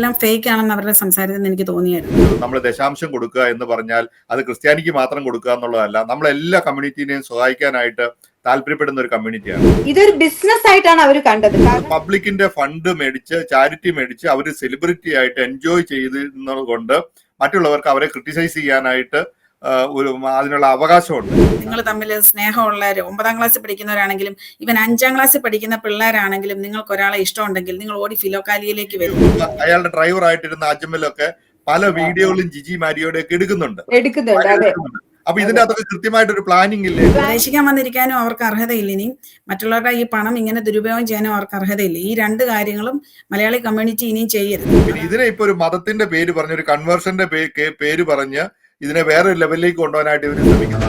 എല്ലാം ഫേക്ക് ആണെന്ന് അവരുടെ സംസാരത്തിൽ എനിക്ക് തോന്നിയായിരുന്നു. നമ്മൾ ദശാംശം കൊടുക്കുക എന്ന് പറഞ്ഞാൽ അത് ക്രിസ്ത്യാനിക്ക് മാത്രം കൊടുക്കുക എന്നുള്ളതല്ല, നമ്മളെല്ലാ കമ്മ്യൂണിറ്റിനെയും സഹായിക്കാനായിട്ട് താല്പര്യപ്പെടുന്ന ഒരു കമ്മ്യൂണിറ്റിയാണ്. ഇതൊരു ബിസിനസ് ആയിട്ടാണ് അവർ കണ്ടത്. പബ്ലിക്കിന്റെ ഫണ്ട് മേടിച്ച്, ചാരിറ്റി മേടിച്ച് അവർ സെലിബ്രിറ്റി ആയിട്ട് എൻജോയ് ചെയ്യുന്നത് കൊണ്ട് മറ്റുള്ളവർക്ക് അവരെ ക്രിട്ടിസൈസ് ചെയ്യാനായിട്ട് അതിനുള്ള അവകാശമുണ്ട്. നിങ്ങൾ തമ്മിൽ സ്നേഹമുള്ളവർ 9ാം ക്ലാസ്സിൽ പഠിക്കുന്നവരാണെങ്കിലും ഇവൻ 5ാം ക്ലാസ്സിൽ പഠിക്കുന്ന പിള്ളേരാണെങ്കിലും നിങ്ങൾക്ക് ഒരാളെ ഇഷ്ടമുണ്ടെങ്കിൽ നിങ്ങൾ ഓടി ഫിലോകാലിയയിലേക്ക് വരും. അയാളുടെ ഡ്രൈവർ ആയിട്ടിരുന്ന അജ്മലൊക്കെ പല വീഡിയോകളും ജിജി മാരിയോടെ ഒക്കെ എടുക്കുന്നുണ്ട്. അപ്പൊ ഇതിന്റെ അകത്തൊക്കെ കൃത്യമായിട്ടൊരു പ്ലാനിങ് ഇല്ലേ? ഉപദേശിക്കാൻ വന്നിരിക്കാനും അവർക്ക് അർഹതയില്ല. ഇനി മറ്റുള്ളവരുടെ ഈ പണം ഇങ്ങനെ ദുരുപയോഗം ചെയ്യാനും അവർക്ക് അർഹതയില്ല. ഈ 2 കാര്യങ്ങളും മലയാളി കമ്മ്യൂണിറ്റി ഇനിയും ചെയ്യരുത്. ഇതിനെ ഇപ്പൊ ഒരു മതത്തിന്റെ പേര് പറഞ്ഞ്, ഒരു കൺവേർഷന്റെ പേര് പറഞ്ഞ് ഇതിനെ വേറെ ലെവലിലേക്ക് കൊണ്ടുപോകാനായിട്ട് ഇവർ ശ്രമിക്കുന്നു.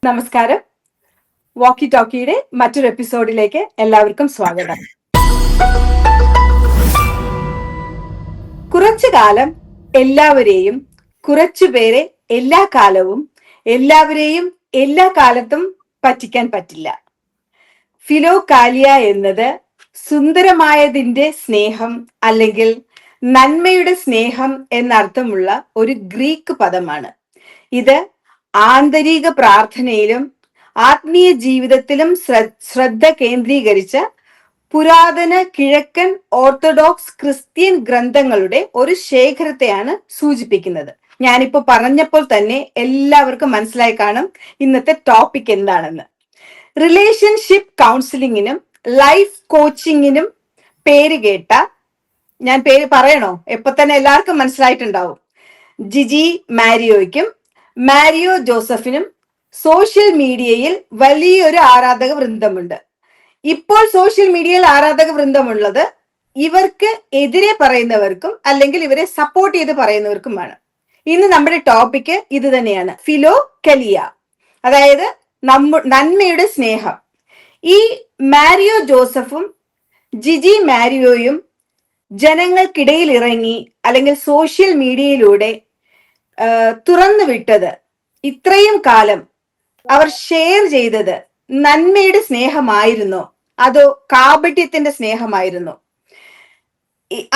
നമസ്കാരം. വാക്കി ടോക്കിയുടെ മറ്റൊരു എപ്പിസോഡിലേക്ക് എല്ലാവർക്കും സ്വാഗതം. കുറച്ചു കാലം എല്ലാവരെയും, കുറച്ചുപേരെ എല്ലാ കാലവും, എല്ലാവരെയും എല്ലാ കാലത്തും പറ്റിക്കാൻ പറ്റില്ല. ഫിലോകാലിയ എന്നത് സുന്ദരമായതിന്റെ സ്നേഹം അല്ലെങ്കിൽ നന്മയുടെ സ്നേഹം എന്നർത്ഥമുള്ള ഒരു ഗ്രീക്ക് പദമാണ്. ഇത് ആന്തരിക പ്രാർത്ഥനയിലും ആത്മീയ ജീവിതത്തിലും ശ്രദ്ധ കേന്ദ്രീകരിച്ച പുരാതന കിഴക്കൻ ഓർത്തഡോക്സ് ക്രിസ്ത്യൻ ഗ്രന്ഥങ്ങളുടെ ഒരു ശേഖരത്തെയാണ് സൂചിപ്പിക്കുന്നത്. ഞാനിപ്പോ പറഞ്ഞപ്പോൾ തന്നെ എല്ലാവർക്കും മനസ്സിലായി കാണും ഇന്നത്തെ ടോപ്പിക് എന്താണെന്ന്. റിലേഷൻഷിപ്പ് കൗൺസിലിങ്ങിനും ലൈഫ് കോച്ചിങ്ങിനും പേര് കേട്ട, ഞാൻ പേര് പറയണോ? എപ്പൊ തന്നെ എല്ലാവർക്കും മനസ്സിലായിട്ടുണ്ടാവും. ജിജി മാരിയോയ്ക്കും മാരിയോ ജോസഫിനും സോഷ്യൽ മീഡിയയിൽ വലിയൊരു ആരാധക വൃന്ദമുണ്ട്. ഇപ്പോൾ സോഷ്യൽ മീഡിയയിൽ ആരാധക വൃന്ദമുള്ളത് ഇവർക്ക് എതിരെ പറയുന്നവർക്കും അല്ലെങ്കിൽ ഇവരെ സപ്പോർട്ട് ചെയ്ത് പറയുന്നവർക്കുമാണ്. ഇന്ന് നമ്മുടെ ടോപ്പിക്ക് ഇത് തന്നെയാണ്, ഫിലോകലിയ, അതായത് നന്മയുടെ സ്നേഹം. ഈ മാരിയോ ജോസഫും ജിജി മാരിയോയും ജനങ്ങൾക്കിടയിൽ ഇറങ്ങി അല്ലെങ്കിൽ സോഷ്യൽ മീഡിയയിലൂടെ തുറന്നു വിട്ടത്, ഇത്രയും കാലം അവർ ഷെയർ ചെയ്തത് നന്മയുടെ സ്നേഹമായിരുന്നോ അതോ കാപട്യത്തിന്റെ സ്നേഹമായിരുന്നോ?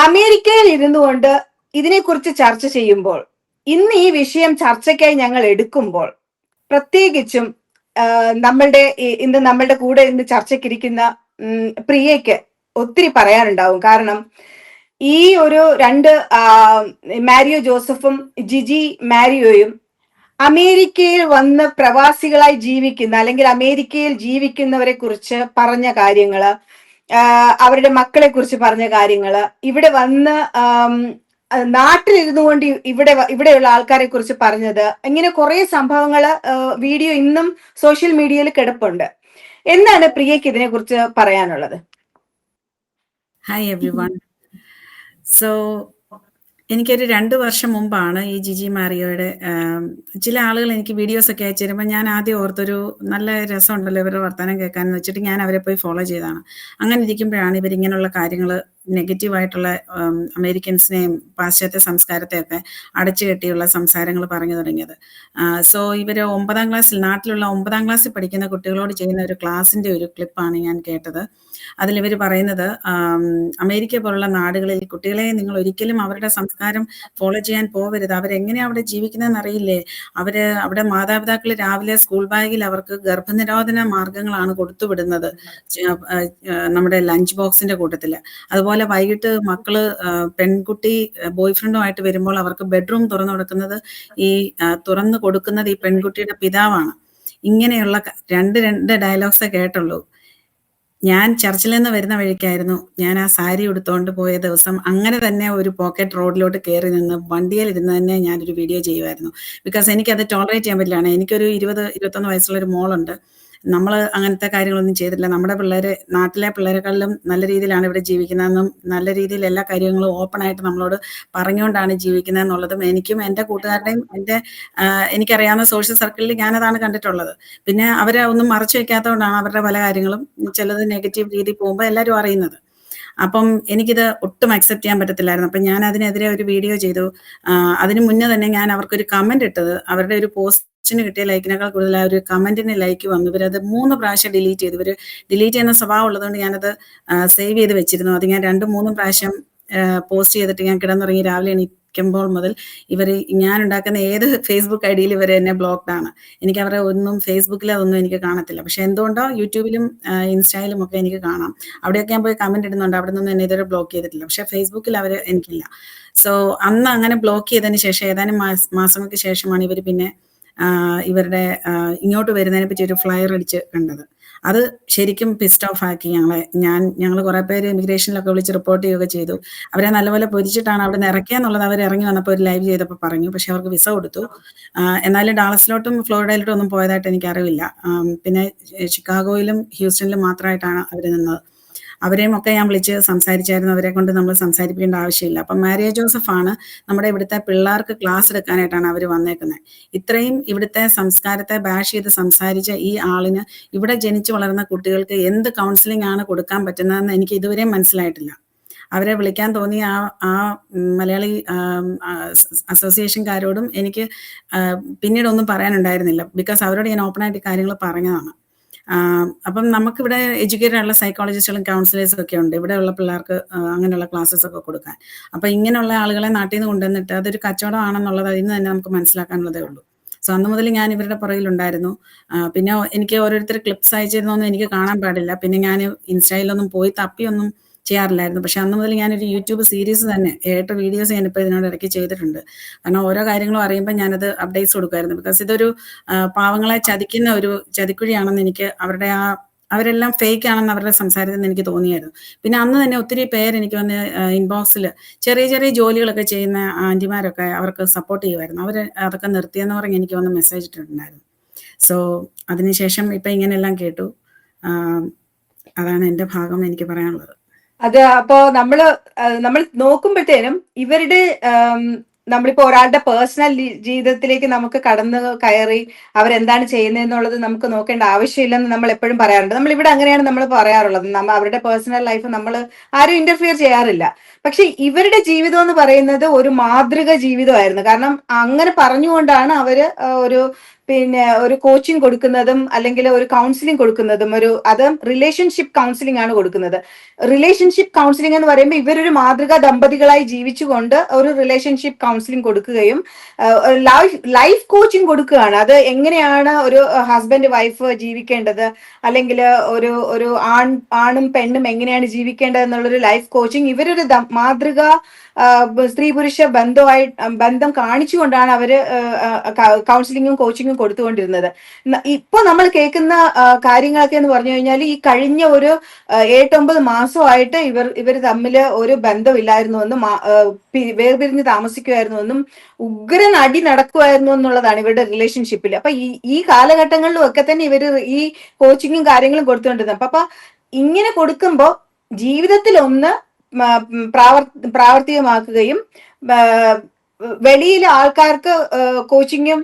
അമേരിക്കയിൽ ഇരുന്നു കൊണ്ട് ഇതിനെക്കുറിച്ച് ചർച്ച ചെയ്യുമ്പോൾ, ഇന്ന് ഈ വിഷയം ചർച്ചയ്ക്കായി ഞങ്ങൾ എടുക്കുമ്പോൾ, പ്രത്യേകിച്ചും നമ്മളുടെ കൂടെ ഇന്ന് ചർച്ചയ്ക്കിരിക്കുന്ന പ്രിയയ്ക്ക് ഒത്തിരി പറയാനുണ്ടാവും. കാരണം ഈ ഒരു 2 മാരിയോ ജോസഫും ജിജി മാരിയോയും അമേരിക്കയിൽ വന്ന് പ്രവാസികളായി ജീവിക്കുന്ന അല്ലെങ്കിൽ അമേരിക്കയിൽ ജീവിക്കുന്നവരെ കുറിച്ച് പറഞ്ഞ കാര്യങ്ങള്, അവരുടെ മക്കളെ കുറിച്ച് പറഞ്ഞ കാര്യങ്ങള്, ഇവിടെ വന്ന് നാട്ടിലിരുന്നു കൊണ്ട് ഇവിടെയുള്ള ആൾക്കാരെ കുറിച്ച് പറഞ്ഞത്, ഇങ്ങനെ കുറെ സംഭവങ്ങള് വീഡിയോ ഇന്നും സോഷ്യൽ മീഡിയയിൽ കിടപ്പുണ്ട്. എന്താണ് പ്രിയയ്ക്ക് ഇതിനെ കുറിച്ച് പറയാനുള്ളത്? Hi everyone. സോ എനിക്കൊരു 2 വർഷം മുമ്പാണ് ഈ ജിജി മാരിയോയുടെ ചില ആളുകൾ എനിക്ക് വീഡിയോസ് ഒക്കെ അയച്ചു തരുമ്പോൾ ഞാൻ ആദ്യം ഓർത്തൊരു നല്ല രസമുണ്ടല്ലോ ഇവരുടെ വർത്തമാനം കേൾക്കാനെന്ന് വെച്ചിട്ട് ഞാൻ അവരെ പോയി ഫോളോ ചെയ്തതാണ്. അങ്ങനെ ഇരിക്കുമ്പോഴാണ് ഇവരിങ്ങനെയുള്ള കാര്യങ്ങൾ, നെഗറ്റീവായിട്ടുള്ള അമേരിക്കൻസിനെയും പാശ്ചാത്യ സംസ്കാരത്തെയൊക്കെ അടച്ചു കെട്ടിയുള്ള സംസാരങ്ങൾ പറഞ്ഞു തുടങ്ങിയത്. സോ ഇവർ 9ാം ക്ലാസ്സിൽ, നാട്ടിലുള്ള 9ാം ക്ലാസ്സിൽ പഠിക്കുന്ന കുട്ടികളോട് ചെയ്യുന്ന ഒരു ക്ലാസ്സിൻ്റെ ഒരു ക്ലിപ്പാണ് ഞാൻ കേട്ടത്. അതിലിവർ പറയുന്നത്, അമേരിക്ക പോലുള്ള നാടുകളിൽ കുട്ടികളെ നിങ്ങൾ ഒരിക്കലും അവരുടെ സംസ്കാരം ഫോളോ ചെയ്യാൻ പോവരുത്. അവരെങ്ങനെയാണ് അവിടെ ജീവിക്കുന്നതെന്ന് അറിയില്ലേ? അവിടെ മാതാപിതാക്കൾ രാവിലെ സ്കൂൾ ബാഗിൽ അവർക്ക് ഗർഭനിരോധന മാർഗങ്ങളാണ് കൊടുത്തുവിടുന്നത്, നമ്മുടെ ലഞ്ച് ബോക്സിന്റെ കൂട്ടത്തിൽ. അതുപോലെ വൈകിട്ട് മക്കള്, പെൺകുട്ടി ബോയ് ഫ്രണ്ടുമായിട്ട് വരുമ്പോൾ അവർക്ക് ബെഡ്റൂം തുറന്നു കൊടുക്കുന്നത് ഈ പെൺകുട്ടിയുടെ പിതാവാണ്. ഇങ്ങനെയുള്ള 2 ഡയലോഗ്സേ കേട്ടുള്ളൂ. ഞാൻ ചർച്ചിൽ നിന്ന് വരുന്ന വഴിക്കായിരുന്നു ഞാൻ ആ സാരി ഉടുത്തോണ്ട് പോയ ദിവസം. അങ്ങനെ തന്നെ ഒരു പോക്കറ്റ് റോഡിലോട്ട് കയറി നിന്ന് വണ്ടിയിലിരുന്ന് തന്നെ ഞാനൊരു വീഡിയോ ചെയ്യുമായിരുന്നു. ബിക്കോസ് എനിക്കത് ടോളറേറ്റ് ചെയ്യാൻ പറ്റില്ലാണ്. എനിക്കൊരു 20-21 വയസ്സുള്ളൊരു മോളുണ്ട്. നമ്മൾ അങ്ങനത്തെ കാര്യങ്ങളൊന്നും ചെയ്തിട്ടില്ല. നമ്മുടെ പിള്ളേര് നാട്ടിലെ പിള്ളേരെക്കാളും നല്ല രീതിയിലാണ് ഇവിടെ ജീവിക്കുന്നതെന്നും നല്ല രീതിയിൽ എല്ലാ കാര്യങ്ങളും ഓപ്പൺ ആയിട്ട് നമ്മളോട് പറഞ്ഞുകൊണ്ടാണ് ജീവിക്കുന്നതെന്നുള്ളതും എനിക്കും എൻ്റെ കൂട്ടുകാരുടെയും എനിക്കറിയാവുന്ന സോഷ്യൽ സർക്കിളിൽ ഞാനതാണ് കണ്ടിട്ടുള്ളത്. പിന്നെ അവരെ ഒന്നും മറച്ചു വെക്കാത്തതുകൊണ്ടാണ് അവരുടെ പല കാര്യങ്ങളും ചിലത് നെഗറ്റീവ് രീതിയിൽ പോകുമ്പോൾ എല്ലാവരും അറിയുന്നത്. അപ്പം എനിക്കിത് ഒട്ടും അക്സെപ്റ്റ് ചെയ്യാൻ പറ്റത്തില്ലായിരുന്നു. അപ്പം ഞാൻ അതിനെതിരെ ഒരു വീഡിയോ ചെയ്തു. അതിന് മുന്നേ തന്നെ ഞാൻ അവർക്കൊരു കമന്റ് ഇട്ടത്, അവരുടെ ഒരു പോസ്റ്റിന് കിട്ടിയ ലൈക്കിനേക്കാൾ കൂടുതൽ ആ ഒരു കമന്റിന് ലൈക്ക് വന്നു. ഇവരത് 3 പ്രാവശ്യം ഡിലീറ്റ് ചെയ്തു. ഇവർ ഡിലീറ്റ് ചെയ്യുന്ന സ്വഭാവം ഉള്ളതുകൊണ്ട് ഞാനത് സേവ് ചെയ്ത് വെച്ചിരുന്നു. അത് ഞാൻ 2-3 പ്രാവശ്യം പോസ്റ്റ് ചെയ്തിട്ട് ഞാൻ കിടന്നുറങ്ങി രാവിലെ എണീക്കുമ്പോൾ മുതൽ ഞാൻ ഉണ്ടാക്കുന്ന ഏത് ഫേസ്ബുക്ക് ഐഡിയിൽ ഇവർ എന്നെ ബ്ലോക്ക്ഡ് ആണ്. എനിക്ക് അവരെ ഒന്നും ഫേസ്ബുക്കിൽ അതൊന്നും എനിക്ക് കാണത്തില്ല. പക്ഷെ എന്തുകൊണ്ടോ യൂട്യൂബിലും ഇൻസ്റ്റയിലും ഒക്കെ എനിക്ക് കാണാം. അവിടെയൊക്കെ ഞാൻ പോയി കമന്റ് ഇടുന്നുണ്ട്. അവിടെ നിന്നും എന്നെ ഇതുവരെ ബ്ലോക്ക് ചെയ്തിട്ടില്ല. പക്ഷെ ഫേസ്ബുക്കിൽ അവർ എനിക്കില്ല. സോ അന്ന് അങ്ങനെ ബ്ലോക്ക് ചെയ്തതിന് ശേഷം ഏതാനും മാസങ്ങൾക്ക് ശേഷമാണ് ഇവർ പിന്നെ ഇവരുടെ ഇങ്ങോട്ട് വരുന്നതിനെ പറ്റി ഒരു ഫ്ലയർ അടിച്ച് കണ്ടത്. അത് ശരിക്കും പിസ്ഡ് ഓഫ് ആക്കി ഞങ്ങൾ കുറെ പേര് ഇമിഗ്രേഷനിലൊക്കെ വിളിച്ച് റിപ്പോർട്ട് ചെയ്യുകയൊക്കെ ചെയ്തു. അവരെ നല്ലപോലെ പൊരിച്ചിട്ടാണ് അവിടെ നിന്ന് ഇറക്കുക എന്നുള്ളത് അവർ ഇറങ്ങി വന്നപ്പോൾ ഒരു ലൈവ് ചെയ്തപ്പോൾ പറഞ്ഞു. പക്ഷെ അവർക്ക് വിസ കൊടുത്തു. എന്നാലും ഡാളസിലോട്ടും ഫ്ലോറിഡയിലോട്ടും ഒന്നും പോയതായിട്ട് എനിക്ക് അറിവില്ല. പിന്നെ ചിക്കാഗോയിലും ഹ്യൂസ്റ്റണിലും മാത്രമായിട്ടാണ് അവർ നിന്നത്. അവരെയും ഒക്കെ ഞാൻ വിളിച്ച് സംസാരിച്ചായിരുന്നു. അവരെ കൊണ്ട് നമ്മൾ സംസാരിപ്പിക്കേണ്ട ആവശ്യമില്ല. അപ്പം മാരിയ ജോസഫ് ആണ് നമ്മുടെ ഇവിടുത്തെ പിള്ളേർക്ക് ക്ലാസ് എടുക്കാനായിട്ടാണ് അവർ വന്നേക്കുന്നത്. ഇത്രയും ഇവിടുത്തെ സംസ്കാരത്തെ ബാഷ് ചെയ്ത് സംസാരിച്ച ഈ ആളിന് ഇവിടെ ജനിച്ചു വളർന്ന കുട്ടികൾക്ക് എന്ത് കൗൺസിലിംഗ് ആണ് കൊടുക്കാൻ പറ്റുന്നതെന്ന് എനിക്ക് ഇതുവരെയും മനസ്സിലായിട്ടില്ല. അവരെ വിളിക്കാൻ തോന്നിയ ആ മലയാളി അസോസിയേഷൻകാരോടും എനിക്ക് പിന്നീട് ഒന്നും പറയാനുണ്ടായിരുന്നില്ല. ബിക്കോസ് അവരോട് ഞാൻ ഓപ്പണായിട്ട് കാര്യങ്ങൾ പറഞ്ഞതാണ്. അപ്പം നമുക്കിവിടെ എഡ്യൂക്കേറ്റഡ് ആയിട്ടുള്ള സൈക്കോളജിസ്റ്റുകളും കൗൺസിലേഴ്സും ഒക്കെ ഉണ്ട് ഇവിടെയുള്ള പിള്ളേർക്ക് അങ്ങനെയുള്ള ക്ലാസ്സസ് ഒക്കെ കൊടുക്കാൻ. അപ്പം ഇങ്ങനെയുള്ള ആളുകളെ നാട്ടിൽ നിന്ന് കൊണ്ടുവന്നിട്ട് അതൊരു കച്ചവടമാണെന്നുള്ളത് ഇന്ന് തന്നെ നമുക്ക് മനസ്സിലാക്കാനുള്ളതേ ഉള്ളൂ. സോ അന്ന് മുതൽ ഞാൻ ഇവരുടെ പുറകിലുണ്ടായിരുന്നു. പിന്നെ എനിക്ക് ഓരോരുത്തർ ക്ലിപ്സ് അയച്ചിരുന്നൊന്നും എനിക്ക് കാണാൻ പാടില്ല. പിന്നെ ഞാൻ ഇൻസ്റ്റയിലൊന്നും പോയി തപ്പിയൊന്നും ചെയ്യാറില്ലായിരുന്നു. പക്ഷെ അന്ന് മുതൽ ഞാനൊരു യൂട്യൂബ് സീരീസ് തന്നെ 7 വീഡിയോസ് ഞാനിപ്പോൾ ഇതിനോട് ഇടയ്ക്ക് ചെയ്തിട്ടുണ്ട്. കാരണം ഓരോ കാര്യങ്ങളും അറിയുമ്പോൾ ഞാനത് അപ്ഡേറ്റ്സ് കൊടുക്കുമായിരുന്നു. ബിക്കോസ് ഇതൊരു പാവങ്ങളെ ചതിക്കുന്ന ഒരു ചതിക്കുഴിയാണെന്ന് എനിക്ക് അവരെല്ലാം ഫേക്ക് ആണെന്ന് അവരുടെ സംസാരത്തിൽ നിന്ന് എനിക്ക് തോന്നിയായിരുന്നു. പിന്നെ അന്ന് തന്നെ ഒത്തിരി പേര് എനിക്ക് വന്ന് ഇൻബോക്സിൽ ചെറിയ ചെറിയ ജോലികളൊക്കെ ചെയ്യുന്ന ആൻറ്റിമാരൊക്കെ അവർക്ക് സപ്പോർട്ട് ചെയ്യുമായിരുന്നു. അവർ അതൊക്കെ നിർത്തിയെന്ന് പറഞ്ഞ് എനിക്ക് വന്ന് മെസ്സേജ് ഇട്ടിട്ടുണ്ടായിരുന്നു. സോ അതിനുശേഷം ഇപ്പം ഇങ്ങനെയെല്ലാം കേട്ടു. അതാണ് എൻ്റെ ഭാഗം എനിക്ക് പറയാനുള്ളത്. അത് അപ്പോ നമ്മൾ നോക്കുമ്പോഴത്തേനും ഇവരുടെ നമ്മളിപ്പോ ഒരാളുടെ പേഴ്സണൽ ജീവിതത്തിലേക്ക് നമുക്ക് കടന്നു കയറി അവരെന്താണ് ചെയ്യുന്നതെന്നുള്ളത് നമുക്ക് നോക്കേണ്ട ആവശ്യമില്ലെന്ന് നമ്മൾ എപ്പോഴും പറയാറുണ്ട്. നമ്മൾ ഇവിടെ അങ്ങനെയാണ് നമ്മൾ പറയാറുള്ളത്. അവരുടെ പേഴ്സണൽ ലൈഫ് നമ്മൾ ആരും ഇന്റർഫിയർ ചെയ്യാറില്ല. പക്ഷെ ഇവരുടെ ജീവിതം എന്ന് പറയുന്നത് ഒരു മാതൃക ജീവിതമായിരുന്നു. കാരണം അങ്ങനെ പറഞ്ഞുകൊണ്ടാണ് അവര് ഒരു കോച്ചിങ് കൊടുക്കുന്നതും അല്ലെങ്കിൽ ഒരു കൗൺസിലിംഗ് കൊടുക്കുന്നതും അത് റിലേഷൻഷിപ്പ് കൗൺസിലിംഗ് ആണ് കൊടുക്കുന്നത്. റിലേഷൻഷിപ്പ് കൗൺസിലിംഗ് എന്ന് പറയുമ്പോൾ ഇവരൊരു മാതൃകാ ദമ്പതികളായി ജീവിച്ചുകൊണ്ട് ഒരു റിലേഷൻഷിപ്പ് കൗൺസിലിംഗ് കൊടുക്കുകയും ലൈഫ് കോച്ചിങ് കൊടുക്കുകയാണ്. അത് എങ്ങനെയാണ് ഒരു ഹസ്ബൻഡ് വൈഫ് ജീവിക്കേണ്ടത്, അല്ലെങ്കിൽ ഒരു ആണും പെണ്ണും എങ്ങനെയാണ് ജീവിക്കേണ്ടത് എന്നുള്ളൊരു ലൈഫ് കോച്ചിങ് ഇവരൊരു മാതൃക സ്ത്രീ പുരുഷ ബന്ധം കാണിച്ചുകൊണ്ടാണ് അവര് കൗൺസിലിങ്ങും കോച്ചിങ്ങും കൊടുത്തുകൊണ്ടിരുന്നത്. ഇപ്പൊ നമ്മൾ കേൾക്കുന്ന കാര്യങ്ങളൊക്കെ എന്ന് പറഞ്ഞു കഴിഞ്ഞാൽ ഈ കഴിഞ്ഞ ഒരു 8-9 മാസമായിട്ട് ഇവർ തമ്മിൽ ഒരു ബന്ധമില്ലായിരുന്നുവെന്നും വേർപിരിഞ്ഞ് താമസിക്കുമായിരുന്നുവെന്നും ഉഗ്രൻ അടി നടക്കുമായിരുന്നു എന്നുള്ളതാണ് ഇവരുടെ റിലേഷൻഷിപ്പിൽ. അപ്പൊ ഈ കാലഘട്ടങ്ങളിലും ഒക്കെ തന്നെ ഇവർ ഈ കോച്ചിങ്ങും കാര്യങ്ങളും കൊടുത്തുകൊണ്ടിരുന്നത്. അപ്പൊ ഇങ്ങനെ കൊടുക്കുമ്പോ ജീവിതത്തിൽ ഒന്ന് പ്രാവർത്തികമാക്കുകയും വെളിയിലെ ആൾക്കാർക്ക് കോച്ചിങ്ങും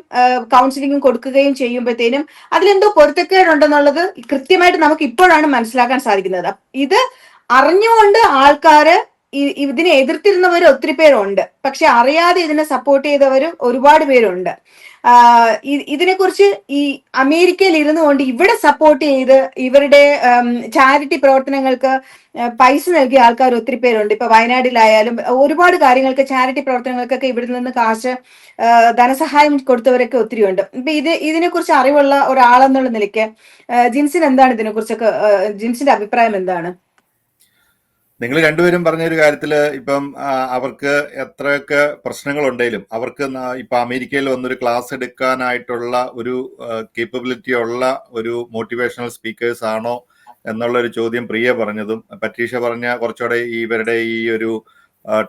കൗൺസിലിങ്ങും കൊടുക്കുകയും ചെയ്യുമ്പോഴത്തേനും അതിലെന്തോ പൊരുത്തക്കേടുണ്ടെന്നുള്ളത് കൃത്യമായിട്ട് നമുക്ക് ഇപ്പോഴാണ് മനസ്സിലാക്കാൻ സാധിക്കുന്നത്. ഇത് അറിഞ്ഞുകൊണ്ട് ആൾക്കാര് ഇതിനെ എതിർത്തിരുന്നവർ ഒത്തിരി പേരുണ്ട്. പക്ഷെ അറിയാതെ ഇതിനെ സപ്പോർട്ട് ചെയ്തവരും ഒരുപാട് പേരുണ്ട്. ഇതിനെക്കുറിച്ച് ഈ അമേരിക്കയിൽ ഇരുന്നു കൊണ്ട് ഇവിടെ സപ്പോർട്ട് ചെയ്ത് ഇവരുടെ ചാരിറ്റി പ്രവർത്തനങ്ങൾക്ക് പൈസ നൽകിയ ആൾക്കാർ ഒത്തിരി പേരുണ്ട്. ഇപ്പൊ വയനാട്ടിലായാലും ഒരുപാട് കാര്യങ്ങൾക്ക് ചാരിറ്റി പ്രവർത്തനങ്ങൾക്കൊക്കെ ഇവിടെ നിന്ന് കാശ് ധനസഹായം കൊടുത്തവരൊക്കെ ഒത്തിരി ഉണ്ട്. ഇപ്പൊ ഇതിനെക്കുറിച്ച് അറിവുള്ള ഒരാളെന്നുള്ള നിലയ്ക്ക് ജിൻസിന് എന്താണ് ഇതിനെക്കുറിച്ചൊക്കെ ജിൻസിന്റെ അഭിപ്രായം എന്താണ്? നിങ്ങൾ രണ്ടുപേരും പറഞ്ഞൊരു കാര്യത്തില് ഇപ്പം അവർക്ക് എത്രയൊക്കെ പ്രശ്നങ്ങൾ ഉണ്ടെങ്കിലും അവർക്ക് ഇപ്പൊ അമേരിക്കയിൽ വന്നൊരു ക്ലാസ് എടുക്കാനായിട്ടുള്ള ഒരു കേപ്പബിലിറ്റി ഉള്ള ഒരു മോട്ടിവേഷണൽ സ്പീക്കേഴ്സ് ആണോ എന്നുള്ള ഒരു ചോദ്യം പ്രിയ പറഞ്ഞതും പറ്റീഷ പറഞ്ഞ കുറച്ചുകൂടെ ഇവരുടെ ഈ ഒരു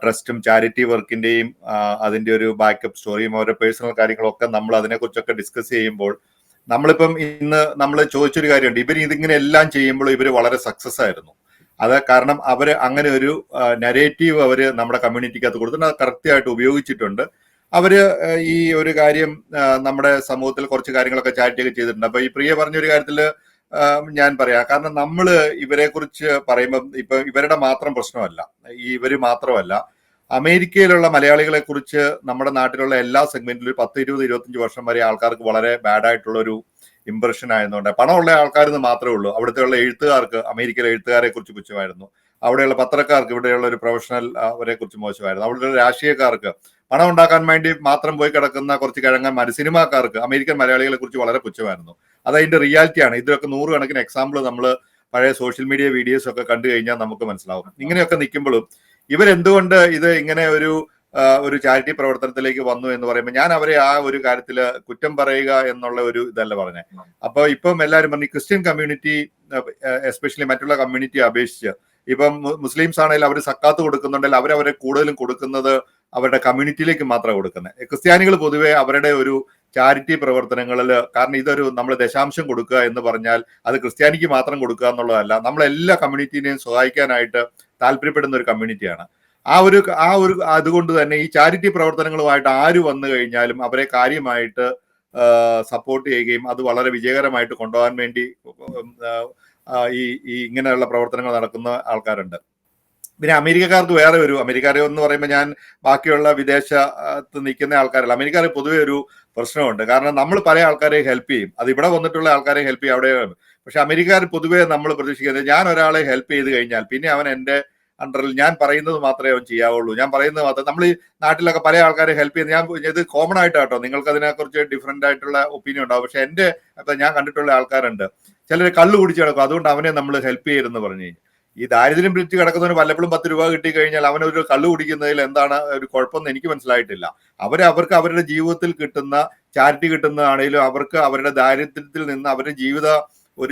ട്രസ്റ്റും ചാരിറ്റി വർക്കിന്റെയും അതിന്റെ ഒരു ബാക്കപ്പ് സ്റ്റോറിയും അവരുടെ പേഴ്സണൽ കാര്യങ്ങളൊക്കെ നമ്മൾ അതിനെക്കുറിച്ചൊക്കെ ഡിസ്കസ് ചെയ്യുമ്പോൾ നമ്മളിപ്പം ഇന്ന് നമ്മൾ ചോദിച്ചൊരു കാര്യമുണ്ട്, ഇവർ ഇതിങ്ങനെ എല്ലാം ചെയ്യുമ്പോൾ ഇവർ വളരെ സക്സസ് ആയിരുന്നു. അത് കാരണം അവര് അങ്ങനെ ഒരു നരേറ്റീവ് അവര് നമ്മുടെ കമ്മ്യൂണിറ്റിക്കകത്ത് കൊടുത്തിട്ടുണ്ട്. അത് കറക്റ്റായിട്ട് ഉപയോഗിച്ചിട്ടുണ്ട്. അവര് ഈ ഒരു കാര്യം നമ്മുടെ സമൂഹത്തിൽ കുറച്ച് കാര്യങ്ങളൊക്കെ ചാരിറ്റി ഒക്കെ ചെയ്തിട്ടുണ്ട്. അപ്പൊ ഈ പ്രിയ പറഞ്ഞൊരു കാര്യത്തില് ഞാൻ പറയാം. കാരണം നമ്മള് ഇവരെ കുറിച്ച് പറയുമ്പോൾ ഇപ്പൊ ഇവരുടെ മാത്രം പ്രശ്നമല്ല, ഇവര് മാത്രമല്ല, അമേരിക്കയിലുള്ള മലയാളികളെ കുറിച്ച് നമ്മുടെ നാട്ടിലുള്ള എല്ലാ സെഗ്മെന്റിലും 10, 20, 25 വർഷം വരെ ആൾക്കാർക്ക് വളരെ ബാഡ് ആയിട്ടുള്ള ഒരു ഇംപ്രഷൻ ആയതുകൊണ്ട്, പണമുള്ള ആൾക്കാരെന്ന് മാത്രമേ ഉള്ളൂ. അവിടുത്തെയുള്ള എഴുത്തുകാർക്ക് അമേരിക്കയിലെ എഴുത്തുകാരെ കുറിച്ച് പുച്ഛമായിരുന്നു, അവിടെയുള്ള പത്രക്കാർക്ക് ഇവിടെയുള്ള ഒരു പ്രൊഫഷണൽ അവരെ കുറിച്ച് മോശമായിരുന്നു, അവിടെയുള്ള രാഷ്ട്രീയക്കാർക്ക് പണം ഉണ്ടാക്കാൻ വേണ്ടി മാത്രം പോയി കിടക്കുന്ന കുറച്ച് കിഴങ്ങന്മാർ, സിനിമാക്കാർക്ക് അമേരിക്കൻ മലയാളികളെ കുറിച്ച് വളരെ പുച്ഛമായിരുന്നു. അതതിന്റെ റിയാലിറ്റിയാണ്. ഇതിലൊക്കെ 100 കണക്കിന് എക്സാമ്പിൾ നമ്മൾ പഴയ സോഷ്യൽ മീഡിയ വീഡിയോസ് ഒക്കെ കണ്ടു കഴിഞ്ഞാൽ നമുക്ക് മനസ്സിലാവും. ഇങ്ങനെയൊക്കെ നിൽക്കുമ്പോഴും ഇവരെന്തുകൊണ്ട് ഇത് ഇങ്ങനെ ഒരു ചാരിറ്റി പ്രവർത്തനത്തിലേക്ക് വന്നു എന്ന് പറയുമ്പോൾ ഞാൻ അവരെ ആ ഒരു കാര്യത്തിൽ കുറ്റം പറയുക എന്നുള്ള ഒരു ഇതല്ല പറഞ്ഞത്. അപ്പൊ ഇപ്പം എല്ലാവരും പറഞ്ഞു ക്രിസ്ത്യൻ കമ്മ്യൂണിറ്റി എസ്പെഷ്യലി മറ്റുള്ള കമ്മ്യൂണിറ്റിയെ അപേക്ഷിച്ച് ഇപ്പം മുസ്ലിംസ് ആണെങ്കിൽ അവർ സക്കാത്ത് കൊടുക്കുന്നുണ്ടെങ്കിൽ അവരവരെ കൂടുതലും കൊടുക്കുന്നത് അവരുടെ കമ്മ്യൂണിറ്റിയിലേക്ക് മാത്രമാണ് കൊടുക്കുന്നത്. ക്രിസ്ത്യാനികൾ പൊതുവെ അവരുടെ ഒരു ചാരിറ്റി പ്രവർത്തനങ്ങളിൽ, കാരണം ഇതൊരു നമ്മൾ ദശാംശം കൊടുക്കുക എന്ന് പറഞ്ഞാൽ അത് ക്രിസ്ത്യാനിക്ക് മാത്രം കൊടുക്കുക എന്നുള്ളതല്ല, നമ്മളെല്ലാ കമ്മ്യൂണിറ്റിനെയും സഹായിക്കാനായിട്ട് താല്പര്യപ്പെടുന്ന ഒരു കമ്മ്യൂണിറ്റിയാണ്. ആ ഒരു അതുകൊണ്ട് തന്നെ ഈ ചാരിറ്റി പ്രവർത്തനങ്ങളുമായിട്ട് ആര് വന്നു കഴിഞ്ഞാലും അവരെ കാര്യമായിട്ട് സപ്പോർട്ട് ചെയ്യുകയും അത് വളരെ വിജയകരമായിട്ട് കൊണ്ടുപോകാൻ വേണ്ടി ഈ ഇങ്ങനെയുള്ള പ്രവർത്തനങ്ങൾ നടക്കുന്ന ആൾക്കാരുണ്ട്. പിന്നെ അമേരിക്കക്കാർക്ക് വേറെ അമേരിക്കാരെ എന്ന് പറയുമ്പോൾ ഞാൻ ബാക്കിയുള്ള വിദേശത്ത് നിൽക്കുന്ന ആൾക്കാരല്ല, അമേരിക്കാരെ പൊതുവെ ഒരു പ്രശ്നമുണ്ട്. കാരണം നമ്മൾ പല ആൾക്കാരെ ഹെൽപ്പ് ചെയ്യും, അത് ഇവിടെ വന്നിട്ടുള്ള ആൾക്കാരെ ഹെൽപ്പ് ചെയ്യും അവിടെ. പക്ഷെ അമേരിക്കക്കാർ പൊതുവെ നമ്മൾ പ്രതീക്ഷിക്കുന്നത്, ഞാൻ ഒരാളെ ഹെൽപ്പ് ചെയ്ത് കഴിഞ്ഞാൽ പിന്നെ അവൻ എൻ്റെ അണ്ടറിൽ ഞാൻ പറയുന്നത് മാത്രമേ അവൻ ചെയ്യാവുള്ളൂ, ഞാൻ പറയുന്നത് മാത്രം. നമ്മൾ ഈ നാട്ടിലൊക്കെ പല ആൾക്കാരെ ഹെൽപ്പ് ചെയ്യുന്നത്, ഇത് കോമൺ ആയിട്ട് കേട്ടോ, നിങ്ങൾക്ക് അതിനെക്കുറിച്ച് ഡിഫറെന്റ് ആയിട്ടുള്ള ഒപ്പീനിയൻ ഉണ്ടാവും. പക്ഷെ എൻ്റെ ഞാൻ കണ്ടിട്ടുള്ള ആൾക്കാരുണ്ട്, ചിലർ കള്ളു കുടിച്ച് കിടക്കും, അതുകൊണ്ട് അവനെ നമ്മൾ ഹെൽപ്പ് ചെയ്തെന്ന് പറഞ്ഞു. ഈ ദാരിദ്ര്യം പിടിച്ച് കിടക്കുന്നവന് വല്ലപ്പോഴും 10 രൂപ കിട്ടി കഴിഞ്ഞാൽ അവനൊരു കള്ളു കുടിക്കുന്നതിൽ എന്താണ് ഒരു കുഴപ്പമെന്ന് എനിക്ക് മനസ്സിലായിട്ടില്ല. അവർക്ക് അവരുടെ ജീവിതത്തിൽ കിട്ടുന്ന ചാരിറ്റി കിട്ടുന്നതാണെങ്കിലും അവർക്ക് അവരുടെ ദാരിദ്ര്യത്തിൽ നിന്ന് അവരുടെ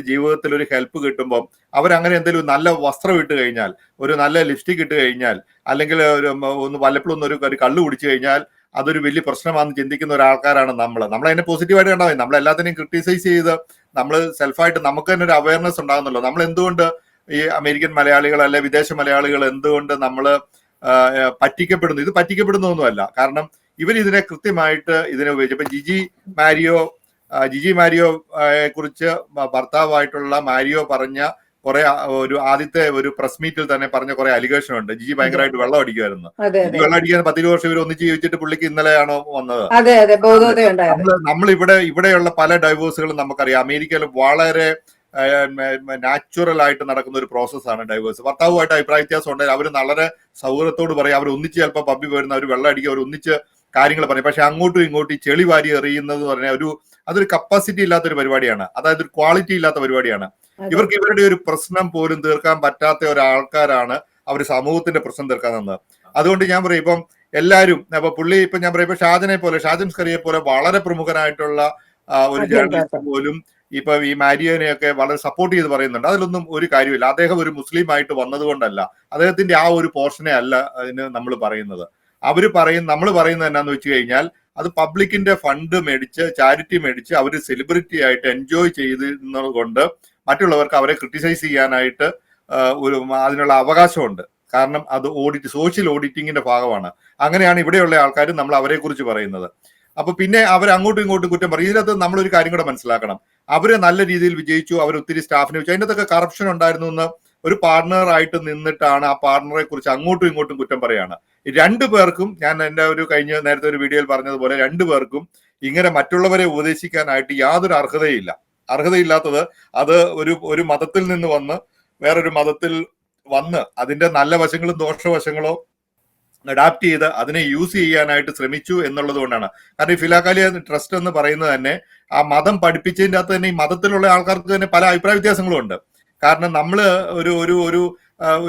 ജീവിതത്തിൽ ഒരു ഹെൽപ്പ് കിട്ടുമ്പോൾ അവരങ്ങനെ എന്തെങ്കിലും നല്ല വസ്ത്രം ഇട്ട് കഴിഞ്ഞാൽ, ഒരു നല്ല ലിപ്സ്റ്റിക് ഇട്ട് കഴിഞ്ഞാൽ, അല്ലെങ്കിൽ വല്ലപ്പോഴും ഒരു കള്ളു കുടിച്ചു കഴിഞ്ഞാൽ അതൊരു വലിയ പ്രശ്നമാണെന്ന് ചിന്തിക്കുന്ന ഒരാൾക്കാരാണ് നമ്മളതിനെ പോസിറ്റീവായിട്ട് കണ്ടാൽ മതി. നമ്മളെല്ലാത്തിനെയും ക്രിട്ടിസൈസ് ചെയ്ത് നമ്മൾ സെൽഫായിട്ട് നമുക്ക് തന്നെ ഒരു അവയർനെസ് ഉണ്ടാകുന്നല്ലോ. നമ്മൾ എന്തുകൊണ്ട് ഈ അമേരിക്കൻ മലയാളികൾ അല്ലെ വിദേശ മലയാളികൾ എന്തുകൊണ്ട് നമ്മൾ പറ്റിക്കപ്പെടുന്നു? ഇത് പറ്റിക്കപ്പെടുന്നൊന്നുമല്ല. കാരണം ഇവർ ഇതിനെ കൃത്യമായിട്ട് ഇതിനെ ഉപയോഗിച്ചു. ഇപ്പൊ ജിജി മാരിയോയെ കുറിച്ച് ഭർത്താവായിട്ടുള്ള മാരിയോ പറഞ്ഞ കുറെ ആദ്യത്തെ ഒരു പ്രസ് മീറ്റിൽ തന്നെ പറഞ്ഞ കുറെ അലിഗേഷൻ ഉണ്ട്. ജിജി ഭയങ്കരമായിട്ട് വെള്ളം അടിക്കുമായിരുന്നു. വെള്ളം അടിക്കാൻ 10 വർഷം ഇവർ ഒന്നിച്ച് ജീവിച്ചിട്ട് പുള്ളിക്ക് ഇന്നലെയാണോ വന്നത്? ഇവിടെയുള്ള പല ഡൈവോഴ്സുകളും നമുക്കറിയാം. അമേരിക്കയിൽ വളരെ നാച്ചുറൽ ആയിട്ട് നടക്കുന്ന ഒരു പ്രോസസ്സാണ് ഡൈവേഴ്സ്. ഭർത്താവുമായിട്ട് അഭിപ്രായ വ്യത്യാസം ഉണ്ടെങ്കിൽ അവർ വളരെ സൗഹൃദത്തോട് പറയും. അവർ ഒന്നിച്ച് ചിലപ്പോൾ പബ്ബി വരുന്ന, അവർ വെള്ളം അടിക്കുക, അവർ ഒന്നിച്ച് കാര്യങ്ങൾ പറയും. പക്ഷെ അങ്ങോട്ടും ഇങ്ങോട്ടും ചെളി വാരി എറിയുന്നത് എന്ന് പറഞ്ഞാൽ അതൊരു കപ്പാസിറ്റി ഇല്ലാത്തൊരു പരിപാടിയാണ്, അതായത് ഒരു ക്വാളിറ്റി ഇല്ലാത്ത പരിപാടിയാണ്. ഇവരുടെ ഒരു പ്രശ്നം പോലും തീർക്കാൻ പറ്റാത്ത ഒരാൾക്കാരാണ് അവർ സമൂഹത്തിന്റെ പ്രശ്നം തീർക്കാൻ തന്നത്. അതുകൊണ്ട് ഞാൻ പറയും, ഇപ്പം എല്ലാവരും പുള്ളി ഇപ്പൊ ഞാൻ പറയും, ഇപ്പൊ ഷാജൻ സ്കറിയെ പോലെ വളരെ പ്രമുഖനായിട്ടുള്ള ഒരു ജേർണലിസ്റ്റ് പോലും ഇപ്പൊ ഈ മാരിയോനെയൊക്കെ വളരെ സപ്പോർട്ട് ചെയ്ത് പറയുന്നുണ്ട്. അതിലൊന്നും ഒരു കാര്യമില്ല. അദ്ദേഹം ഒരു മുസ്ലിം ആയിട്ട് വന്നതുകൊണ്ടല്ല, അദ്ദേഹത്തിന്റെ ആ ഒരു പോർഷനെ അല്ല അതിന് നമ്മൾ പറയുന്നത്. നമ്മൾ പറയുന്നത് എന്നാന്ന് വെച്ച് കഴിഞ്ഞാൽ അത് പബ്ലിക്കിന്റെ ഫണ്ട് മേടിച്ച്, ചാരിറ്റി മേടിച്ച് അവർ സെലിബ്രിറ്റി ആയിട്ട് എൻജോയ് ചെയ്യുന്നത് കൊണ്ട് മറ്റുള്ളവർക്ക് അവരെ ക്രിട്ടിസൈസ് ചെയ്യാനായിട്ട് അതിനുള്ള അവകാശമുണ്ട്. കാരണം അത് സോഷ്യൽ ഓഡിറ്റിങ്ങിന്റെ ഭാഗമാണ്. അങ്ങനെയാണ് ഇവിടെയുള്ള ആൾക്കാർ നമ്മൾ അവരെ കുറിച്ച് പറയുന്നത്. അപ്പൊ പിന്നെ അവർ അങ്ങോട്ടും ഇങ്ങോട്ടും കുറ്റം പറയും. ഇതിനകത്ത് നമ്മളൊരു കാര്യം കൂടെ മനസ്സിലാക്കണം, അവര് നല്ല രീതിയിൽ വിജയിച്ചു, അവർ ഒത്തിരി സ്റ്റാഫിനെ വെച്ചു, അതിനകത്തൊക്കെ കറപ്ഷൻ ഉണ്ടായിരുന്നു എന്ന് ഒരു പാർട്ണർ ആയിട്ട് നിന്നിട്ടാണ് ആ പാർട്ണറെ കുറിച്ച് അങ്ങോട്ടും ഇങ്ങോട്ടും കുറ്റം പറയാണ്. രണ്ടു പേർക്കും, ഞാൻ എൻ്റെ നേരത്തെ ഒരു വീഡിയോയിൽ പറഞ്ഞതുപോലെ, രണ്ടുപേർക്കും ഇങ്ങനെ മറ്റുള്ളവരെ ഉപദേശിക്കാനായിട്ട് യാതൊരു അർഹതയില്ലാത്തത് അത് ഒരു മതത്തിൽ നിന്ന് വന്ന് വേറൊരു മതത്തിൽ വന്ന് അതിന്റെ നല്ല വശങ്ങളും ദോഷവശങ്ങളോ അഡാപ്റ്റ് ചെയ്ത് അതിനെ യൂസ് ചെയ്യാനായിട്ട് ശ്രമിച്ചു എന്നുള്ളത് കൊണ്ടാണ്. കാരണം ഈ ഫിലാക്കാലിയ ട്രസ്റ്റ് എന്ന് പറയുന്നത് തന്നെ ആ മതം പഠിപ്പിച്ചതിൻ്റെ അകത്ത് തന്നെ ഈ മതത്തിലുള്ള ആൾക്കാർക്ക് തന്നെ പല അഭിപ്രായ വ്യത്യാസങ്ങളും ഉണ്ട്. കാരണം നമ്മള്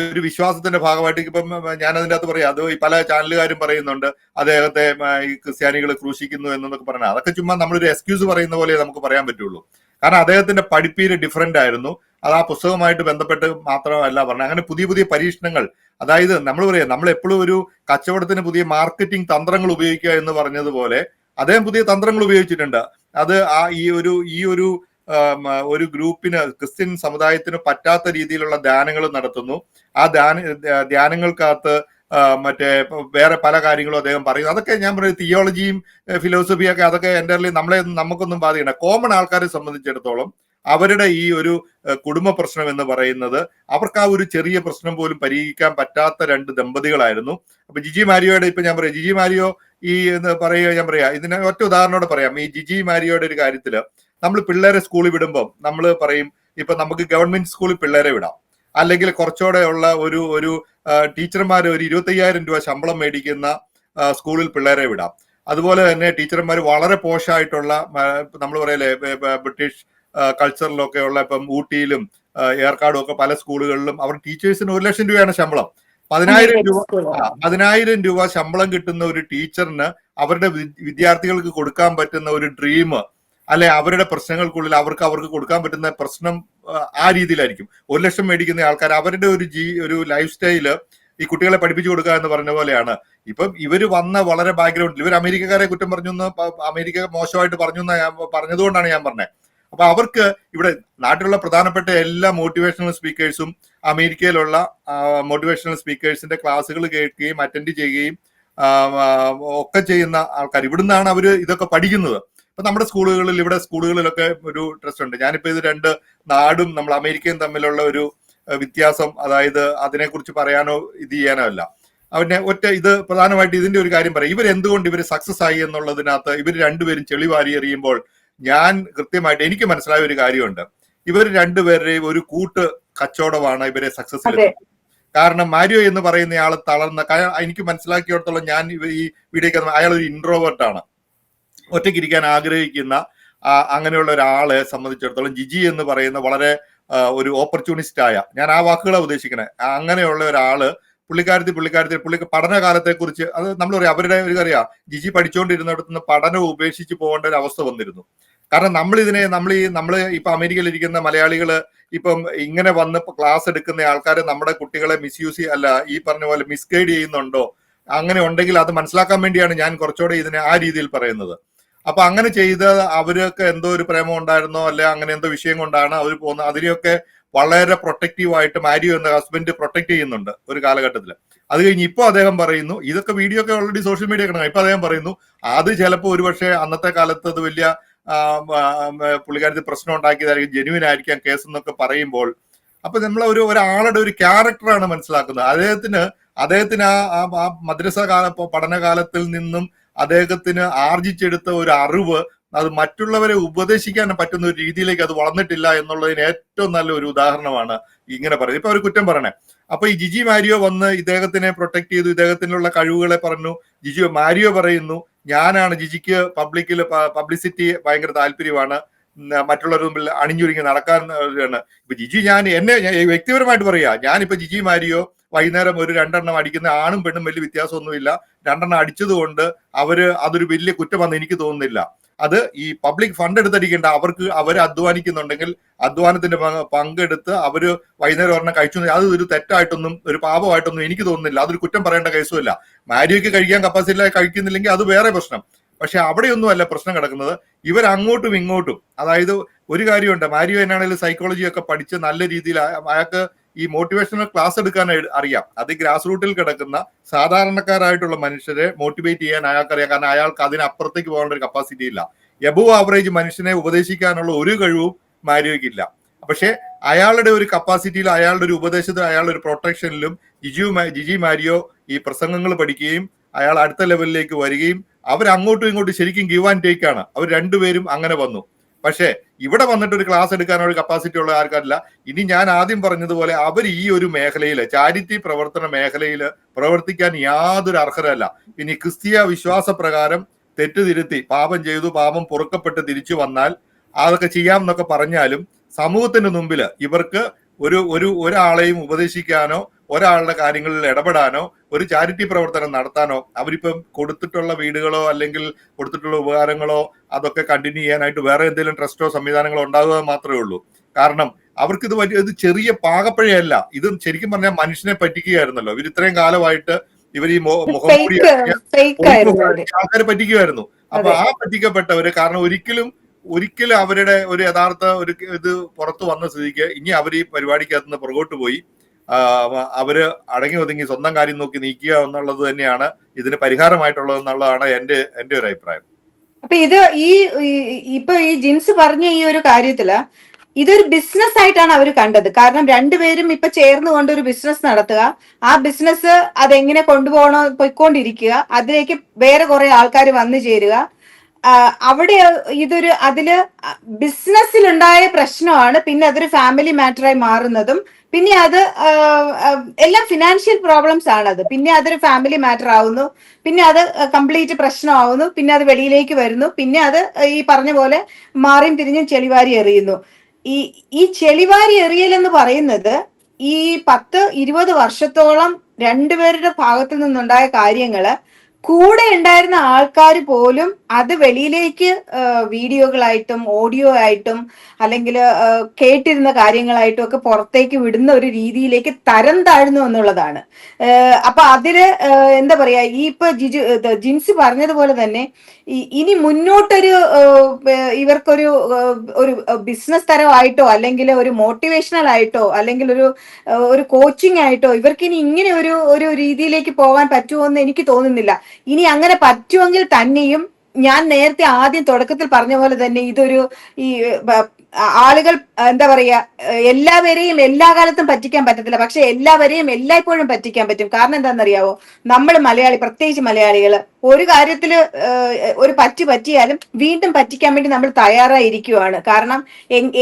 ഒരു വിശ്വാസത്തിന്റെ ഭാഗമായിട്ട് ഇപ്പം ഞാൻ അതിൻ്റെ അകത്ത് പറയാം, അത് ഈ പല ചാനലുകാരും പറയുന്നുണ്ട് അദ്ദേഹത്തെ ഈ ക്രിസ്ത്യാനികൾ ക്രൂശിക്കുന്നു എന്നൊക്കെ പറഞ്ഞാൽ അതൊക്കെ ചുമ്മാ നമ്മളൊരു എക്സ്ക്യൂസ് പറയുന്ന പോലെ നമുക്ക് പറയാൻ പറ്റുള്ളൂ. കാരണം അദ്ദേഹത്തിന്റെ പഠിപ്പീര് ഡിഫറെന്റ് ആയിരുന്നു. അത് ആ പുസ്തകമായിട്ട് ബന്ധപ്പെട്ട് മാത്രമല്ല പറഞ്ഞത്. അങ്ങനെ പുതിയ പുതിയ പരീക്ഷണങ്ങൾ, അതായത് നമ്മൾ പറയാം, നമ്മൾ എപ്പോഴും ഒരു കച്ചവടത്തിന് പുതിയ മാർക്കറ്റിംഗ് തന്ത്രങ്ങൾ ഉപയോഗിക്കുക എന്ന് പറഞ്ഞതുപോലെ അദ്ദേഹം പുതിയ തന്ത്രങ്ങൾ ഉപയോഗിച്ചിട്ടുണ്ട്. അത് ഒരു ഗ്രൂപ്പിന്, ക്രിസ്ത്യൻ സമുദായത്തിന് പറ്റാത്ത രീതിയിലുള്ള ധ്യാനങ്ങൾ നടത്തുന്നു. ആ ധ്യാനങ്ങൾക്കകത്ത് മറ്റേ വേറെ പല കാര്യങ്ങളും അദ്ദേഹം പറയുന്നു. അതൊക്കെ ഞാൻ പറയുന്നത് തിയോളജിയും ഫിലോസഫിയൊക്കെ, അതൊക്കെ എൻ്റെ നമുക്കൊന്നും ബാധിക്കണ്ട. കോമൺ ആൾക്കാരെ സംബന്ധിച്ചിടത്തോളം അവരുടെ ഈ ഒരു കുടുംബ പ്രശ്നം എന്ന് പറയുന്നത് അവർക്ക് ആ ഒരു ചെറിയ പ്രശ്നം പോലും പരിഹരിക്കാൻ പറ്റാത്ത രണ്ട് ദമ്പതികളായിരുന്നു. അപ്പൊ ജിജി മാരിയോയുടെ ഇപ്പൊ ഞാൻ പറയാം, ജിജി മാരിയോ ഈ എന്ന് പറയുക, ഞാൻ പറയാം ഇതിന് ഒറ്റ ഉദാഹരണോടെ പറയാം. ഈ ജിജി മാരിയോയുടെ ഒരു കാര്യത്തില് നമ്മൾ പിള്ളേരെ സ്കൂളിൽ വിടുമ്പോൾ നമ്മൾ പറയും ഇപ്പൊ നമുക്ക് ഗവൺമെന്റ് സ്കൂളിൽ പിള്ളേരെ വിടാം, അല്ലെങ്കിൽ കുറച്ചുകൂടെ ഉള്ള ഒരു ടീച്ചർമാർ ഒരു 25,000 രൂപ ശമ്പളം മേടിക്കുന്ന സ്കൂളിൽ പിള്ളേരെ വിടാം. അതുപോലെ തന്നെ ടീച്ചർമാർ വളരെ പോഷായിട്ടുള്ള നമ്മൾ പറയല്ലേ ബ്രിട്ടീഷ് കൾച്ചറിലൊക്കെ ഉള്ള ഇപ്പം ഊട്ടിയിലും ഏർക്കാടും ഒക്കെ പല സ്കൂളുകളിലും അവർ ടീച്ചേഴ്സിന് 1,00,000 രൂപയാണ് ശമ്പളം. 10,000 രൂപ ശമ്പളം കിട്ടുന്ന ഒരു ടീച്ചറിന് അവരുടെ വിദ്യാർത്ഥികൾക്ക് കൊടുക്കാൻ പറ്റുന്ന ഒരു ഡ്രീം അല്ലെ അവരുടെ പ്രശ്നങ്ങൾക്കുള്ളിൽ അവർക്ക് കൊടുക്കാൻ പറ്റുന്ന പ്രശ്നം ആ രീതിയിലായിരിക്കും. 1,00,000 മേടിക്കുന്ന ആൾക്കാർ അവരുടെ ഒരു ലൈഫ് സ്റ്റൈല് ഈ കുട്ടികളെ പഠിപ്പിച്ചു കൊടുക്കുക എന്ന് പറഞ്ഞ പോലെയാണ്. ഇപ്പം ഇവര് വന്ന വളരെ ബാക്ക്ഗ്രൗണ്ടിൽ ഇവർ അമേരിക്കക്കാരെ കുറ്റം പറഞ്ഞു, അമേരിക്ക മോശമായിട്ട് പറഞ്ഞതുകൊണ്ടാണ് ഞാൻ പറഞ്ഞത്. അപ്പൊ അവർക്ക് ഇവിടെ നാട്ടിലുള്ള പ്രധാനപ്പെട്ട എല്ലാ മോട്ടിവേഷണൽ സ്പീക്കേഴ്സും അമേരിക്കയിലുള്ള മോട്ടിവേഷണൽ സ്പീക്കേഴ്സിന്റെ ക്ലാസ്സുകൾ കേൾക്കുകയും അറ്റൻഡ് ചെയ്യുകയും ഒക്കെ ചെയ്യുന്ന ആൾക്കാർ. ഇവിടുന്നാണ് അവര് ഇതൊക്കെ പഠിക്കുന്നത്. ഇപ്പൊ നമ്മുടെ ഇവിടെ സ്കൂളുകളിലൊക്കെ ഒരു ട്രസ്റ്റ് ഉണ്ട്. ഞാനിപ്പോ ഇത് രണ്ട് നാടും നമ്മൾ അമേരിക്കയും തമ്മിലുള്ള ഒരു വ്യത്യാസം, അതായത് അതിനെക്കുറിച്ച് പറയാനോ ഇത് ചെയ്യാനോ അല്ല. ഇത് പ്രധാനമായിട്ട് ഇതിന്റെ ഒരു കാര്യം പറയാം. ഇവരെന്തുകൊണ്ട് ഇവര് സക്സസ് ആയി എന്നുള്ളതിനകത്ത് ഇവർ രണ്ടുപേരും ചെളി വാരി എറിയുമ്പോൾ ഞാൻ കൃത്യമായിട്ട് എനിക്ക് മനസ്സിലായ ഒരു കാര്യമുണ്ട്. ഇവർ രണ്ടുപേരുടെയും ഒരു കൂട്ട് കച്ചവടമാണ് ഇവരെ സക്സസ്സിൽ. കാരണം മാരിയോ എന്ന് പറയുന്ന ആള് എനിക്ക് മനസ്സിലാക്കിയിടത്തോളം ഞാൻ ഈ വീഡിയോക്ക് അയാൾ ഒരു ഇൻട്രോവേർട്ടാണ്, ഒറ്റയ്ക്കിരിക്കാൻ ആഗ്രഹിക്കുന്ന അങ്ങനെയുള്ള ഒരാളെ സംബന്ധിച്ചിടത്തോളം ജിജി എന്ന് പറയുന്ന വളരെ ഒരു ഓപ്പർച്യൂണിസ്റ്റ് ആയ, ഞാൻ ആ വാക്കുകളെ ഉദ്ദേശിക്കണേ, അങ്ങനെയുള്ള ഒരാള് പുള്ളിക്ക് പഠനകാലത്തെ കുറിച്ച് അത് നമ്മൾ പറയാം. അവരുടെ ഒരു അറിയാം, ജിജി പഠിച്ചുകൊണ്ടിരുന്നിടത്ത് നിന്ന് പഠനം ഉപേക്ഷിച്ച് പോകേണ്ട ഒരു അവസ്ഥ വന്നിരുന്നു. കാരണം നമ്മൾ ഇപ്പൊ അമേരിക്കയിൽ ഇരിക്കുന്ന മലയാളികള് ഇപ്പം ഇങ്ങനെ വന്ന് ക്ലാസ് എടുക്കുന്ന ആൾക്കാരെ നമ്മുടെ കുട്ടികളെ മിസ്യൂസ് അല്ല ഈ പറഞ്ഞ പോലെ മിസ്ഗൈഡ് ചെയ്യുന്നുണ്ടോ, അങ്ങനെ ഉണ്ടെങ്കിൽ അത് മനസ്സിലാക്കാൻ വേണ്ടിയാണ് ഞാൻ കുറച്ചുകൂടെ ഇതിനെ ആ രീതിയിൽ പറയുന്നത്. അപ്പൊ അങ്ങനെ ചെയ്ത് അവർക്ക് എന്തോ ഒരു പ്രേമം ഉണ്ടായിരുന്നോ അല്ലെ അങ്ങനെ എന്തോ വിഷയം കൊണ്ടാണ് അവർ പോകുന്നത്. അതിനെയൊക്കെ വളരെ പ്രൊട്ടക്റ്റീവായിട്ട് മാരിയോ എന്ന ഹസ്ബൻഡ് പ്രൊട്ടക്ട് ചെയ്യുന്നുണ്ട് ഒരു കാലഘട്ടത്തിൽ. അത് കഴിഞ്ഞ് ഇപ്പൊ അദ്ദേഹം പറയുന്നു, ഇതൊക്കെ വീഡിയോ ഒക്കെ ഓൾറെഡി സോഷ്യൽ മീഡിയ കാണാം. ഇപ്പൊ അദ്ദേഹം പറയുന്നു അത് ചിലപ്പോൾ ഒരുപക്ഷെ അന്നത്തെ കാലത്ത് അത് വലിയ പുള്ളിക്കാരത്തിൽ പ്രശ്നം ഉണ്ടാക്കിയതായിരിക്കും, ജെന്യുവിൻ ആയിരിക്കാം കേസ് എന്നൊക്കെ പറയുമ്പോൾ അപ്പൊ നമ്മൾ ഒരാളുടെ ഒരു ക്യാരക്ടറാണ് മനസ്സിലാക്കുന്നത്. അദ്ദേഹത്തിന് ആ മദ്രസ പഠനകാലത്തിൽ നിന്നും അദ്ദേഹത്തിന് ആർജിച്ചെടുത്ത ഒരു അറിവ് അത് മറ്റുള്ളവരെ ഉപദേശിക്കാൻ പറ്റുന്ന ഒരു രീതിയിലേക്ക് അത് വളർന്നിട്ടില്ല എന്നുള്ളതിന് ഏറ്റവും നല്ല ഒരു ഉദാഹരണമാണ് ഇങ്ങനെ പറയുന്നത്. ഇപ്പൊ അവർ കുറ്റം പറയണേ. അപ്പൊ ഈ ജിജി മാരിയോ വന്ന് ഇദ്ദേഹത്തിനെ പ്രൊട്ടക്ട് ചെയ്തു, ഇദ്ദേഹത്തിനുള്ള കഴിവുകളെ പറഞ്ഞു. മാരിയോ പറയുന്നു ഞാനാണ് ജിജിക്ക് പബ്ലിസിറ്റി ഭയങ്കര താല്പര്യമാണ്, മറ്റുള്ളവരുടെ മുമ്പിൽ അണിഞ്ഞൊരുങ്ങി നടക്കാൻ. ഇപ്പൊ ഞാൻ വ്യക്തിപരമായിട്ട് പറയാ, ഞാനിപ്പോ ജിജി മാരിയോ വൈകുന്നേരം ഒരു 2 എണ്ണം അടിക്കുന്ന ആണും പെണ്ണും വലിയ വ്യത്യാസമൊന്നുമില്ല. 2 എണ്ണം അടിച്ചതുകൊണ്ട് അതൊരു വലിയ കുറ്റമെന്ന് എനിക്ക് തോന്നുന്നില്ല. അത് ഈ പബ്ലിക് ഫണ്ട് എടുത്തടിക്കേണ്ട, അവർ അധ്വാനിക്കുന്നുണ്ടെങ്കിൽ അധ്വാനത്തിന്റെ പങ്കെടുത്ത് അവര് വൈകുന്നേരം ഒരെണ്ണം കഴിച്ചു, അത് ഒരു തെറ്റായിട്ടൊന്നും ഒരു പാപമായിട്ടൊന്നും എനിക്ക് തോന്നുന്നില്ല. അതൊരു കുറ്റം പറയേണ്ട കേസുമില്ല. മാരിയോയ്ക്ക് കഴിക്കാൻ കപ്പാസിറ്റി കഴിക്കുന്നില്ലെങ്കിൽ അത് വേറെ പ്രശ്നം. പക്ഷെ അവിടെയൊന്നും അല്ല പ്രശ്നം കിടക്കുന്നത്. അങ്ങോട്ടും ഇങ്ങോട്ടും, അതായത് ഒരു കാര്യമുണ്ട്, മാരിയോ എന്നാണെങ്കിലും സൈക്കോളജി ഒക്കെ പഠിച്ച് നല്ല രീതിയിൽ അയാൾക്ക് ഈ മോട്ടിവേഷണൽ ക്ലാസ് എടുക്കാൻ അറിയാം. അത് ഗ്രാസ് റൂട്ടിൽ കിടക്കുന്ന സാധാരണക്കാരായിട്ടുള്ള മനുഷ്യരെ മോട്ടിവേറ്റ് ചെയ്യാൻ അയാൾക്കറിയാം. കാരണം അയാൾക്ക് അതിനപ്പുറത്തേക്ക് പോകേണ്ട ഒരു കപ്പാസിറ്റി ഇല്ല. എബോവ് ആവറേജ് മനുഷ്യനെ ഉപദേശിക്കാനുള്ള ഒരു കഴിവും മാരിയോയ്ക്കില്ല. പക്ഷെ അയാളുടെ ഒരു കപ്പാസിറ്റിയിൽ, അയാളുടെ ഒരു ഉപദേശത്തിലും, അയാളുടെ ഒരു പ്രൊട്ടക്ഷനിലും ജിജി മാരിയോ ഈ പ്രസംഗങ്ങൾ പഠിക്കുകയും അയാൾ അടുത്ത ലെവലിലേക്ക് വരികയും അങ്ങോട്ടും ഇങ്ങോട്ടും ശരിക്കും ഗിവ് ആൻഡ് ടേക്ക് ആണ്. അവർ രണ്ടുപേരും അങ്ങനെ വന്നു. പക്ഷേ ഇവിടെ വന്നിട്ട് ഒരു ക്ലാസ് എടുക്കാനുള്ള കപ്പാസിറ്റി ഉള്ള ആൾക്കാരില്ല. ഇനി ഞാൻ ആദ്യം പറഞ്ഞതുപോലെ അവർ ഈ ഒരു മേഖലയിൽ, ചാരിറ്റി പ്രവർത്തന മേഖലയിൽ പ്രവർത്തിക്കാൻ യാതൊരു അർഹരല്ല. ഇനി ക്രിസ്തീയ വിശ്വാസ പ്രകാരം തെറ്റുതിരുത്തി പാപം ചെയ്തു, പാപം പൊറുക്കപ്പെട്ട് തിരിച്ചു വന്നാൽ അതൊക്കെ ചെയ്യാമെന്നൊക്കെ പറഞ്ഞാലും സമൂഹത്തിന് മുമ്പിൽ ഇവർക്ക് ഒരാളെയും ഉപദേശിക്കാനോ ഒരാളുടെ കാര്യങ്ങളിൽ ഇടപെടാനോ ഒരു ചാരിറ്റി പ്രവർത്തനം നടത്താനോ അവരിപ്പം കൊടുത്തിട്ടുള്ള വീടുകളോ അല്ലെങ്കിൽ കൊടുത്തിട്ടുള്ള ഉപകാരങ്ങളോ അതൊക്കെ കണ്ടിന്യൂ ചെയ്യാനായിട്ട് വേറെ എന്തെങ്കിലും ട്രസ്റ്റോ സംവിധാനങ്ങളോ ഉണ്ടാകുക മാത്രമേ ഉള്ളൂ. കാരണം അവർക്ക് ഇത് ചെറിയ പാകപ്പഴയല്ല, ഇത് ശരിക്കും പറഞ്ഞാൽ മനുഷ്യനെ പറ്റിക്കുകയായിരുന്നല്ലോ. ഇവർ ഇത്രയും കാലമായിട്ട് ഇവർ ഈ മുഖംമൂടി ആൾക്കാരെ പറ്റിക്കുമായിരുന്നു. അപ്പൊ ആ പറ്റിക്കപ്പെട്ടവര് കാരണം ഒരിക്കലും അവരുടെ ഒരു യഥാർത്ഥ ഇത് പുറത്തു വന്ന സ്ഥിതിക്ക് ഇനി അവർ ഈ പരിപാടിക്കകത്ത് നിന്ന് പുറകോട്ട് പോയി അവര് അടങ്ങി ഒതുങ്ങി സ്വന്തം കാര്യം നോക്കി നീക്കുക എന്നുള്ളത് തന്നെയാണ് ഇതിന് പരിഹാരമായിട്ടുള്ളത് എന്നുള്ളതാണ് എന്റെ ഒരു അഭിപ്രായം. അപ്പൊ ഇപ്പൊ ഈ ജിൻസ് പറഞ്ഞ ഈ ഒരു കാര്യത്തില് ഇതൊരു ബിസിനസ് ആയിട്ടാണ് അവർ കണ്ടത്. കാരണം രണ്ടുപേരും ഇപ്പൊ ചേർന്നുകൊണ്ട് ഒരു ബിസിനസ് നടത്തുക, ആ ബിസിനസ് അതെങ്ങനെ കൊണ്ടുപോകണോ പോയിക്കൊണ്ടിരിക്കുക, അതിലേക്ക് വേറെ കുറെ ആൾക്കാർ വന്നു ചേരുക. അവിടെ അതില് ബിസിനസ്സിലുണ്ടായ പ്രശ്നമാണ് പിന്നെ അതൊരു ഫാമിലി മാറ്ററായി മാറുന്നതും. പിന്നെ അത് എല്ലാം ഫിനാൻഷ്യൽ പ്രോബ്ലംസ് ആണത്. പിന്നെ അതൊരു ഫാമിലി മാറ്റർ ആവുന്നു, പിന്നെ അത് കംപ്ലീറ്റ് പ്രശ്നമാവുന്നു, പിന്നെ അത് വെളിയിലേക്ക് വരുന്നു, പിന്നെ അത് ഈ പറഞ്ഞ പോലെ മാറിയും തിരിഞ്ഞും ചെളിവാരി എറിയുന്നു. ഈ ചെളിവാരി എറിയൽ എന്ന് പറയുന്നത് ഈ 10-20 വർഷത്തോളം രണ്ടുപേരുടെ ഭാഗത്തു നിന്നുണ്ടായ കാര്യങ്ങള് കൂടെ ഉണ്ടായിരുന്ന ആൾക്കാർ പോലും അത് വെളിയിലേക്ക് വീഡിയോകളായിട്ടും ഓഡിയോ ആയിട്ടും അല്ലെങ്കിൽ കേട്ടിരുന്ന കാര്യങ്ങളായിട്ടും ഒക്കെ പുറത്തേക്ക് വിടുന്ന ഒരു രീതിയിലേക്ക് തരം താഴ്ന്നു എന്നുള്ളതാണ്. അപ്പൊ അതില് എന്താ പറയാ, ഈ ഇപ്പൊ ജിൻസി പറഞ്ഞതുപോലെ തന്നെ ഇനി മുന്നോട്ടൊരു ഇവർക്കൊരു ഒരു ബിസിനസ് തരമായിട്ടോ അല്ലെങ്കിൽ ഒരു മോട്ടിവേഷണൽ ആയിട്ടോ അല്ലെങ്കിൽ ഒരു കോച്ചിങ് ആയിട്ടോ ഇവർക്ക് ഇനി ഇങ്ങനെ ഒരു രീതിയിലേക്ക് പോകാൻ പറ്റുമോ എന്ന് എനിക്ക് തോന്നുന്നില്ല. ഇനി അങ്ങനെ പറ്റുമെങ്കിൽ തന്നെയും ഞാൻ നേരത്തെ ആദ്യം തുടക്കത്തിൽ പറഞ്ഞ പോലെ തന്നെ ഇതൊരു ഈ ആളുകൾ എന്താ പറയാ, എല്ലാവരെയും എല്ലാ കാലത്തും പറ്റിക്കാൻ പറ്റത്തില്ല, പക്ഷെ എല്ലാവരെയും എല്ലായ്പ്പോഴും പറ്റിക്കാൻ പറ്റും. കാരണം എന്താണെന്നറിയാവോ, നമ്മൾ മലയാളി, പ്രത്യേകിച്ച് മലയാളികള് ഒരു കാര്യത്തില് ഒരു പറ്റിയാലും വീണ്ടും പറ്റിക്കാൻ വേണ്ടി നമ്മൾ തയ്യാറായിരിക്കുവാണ്. കാരണം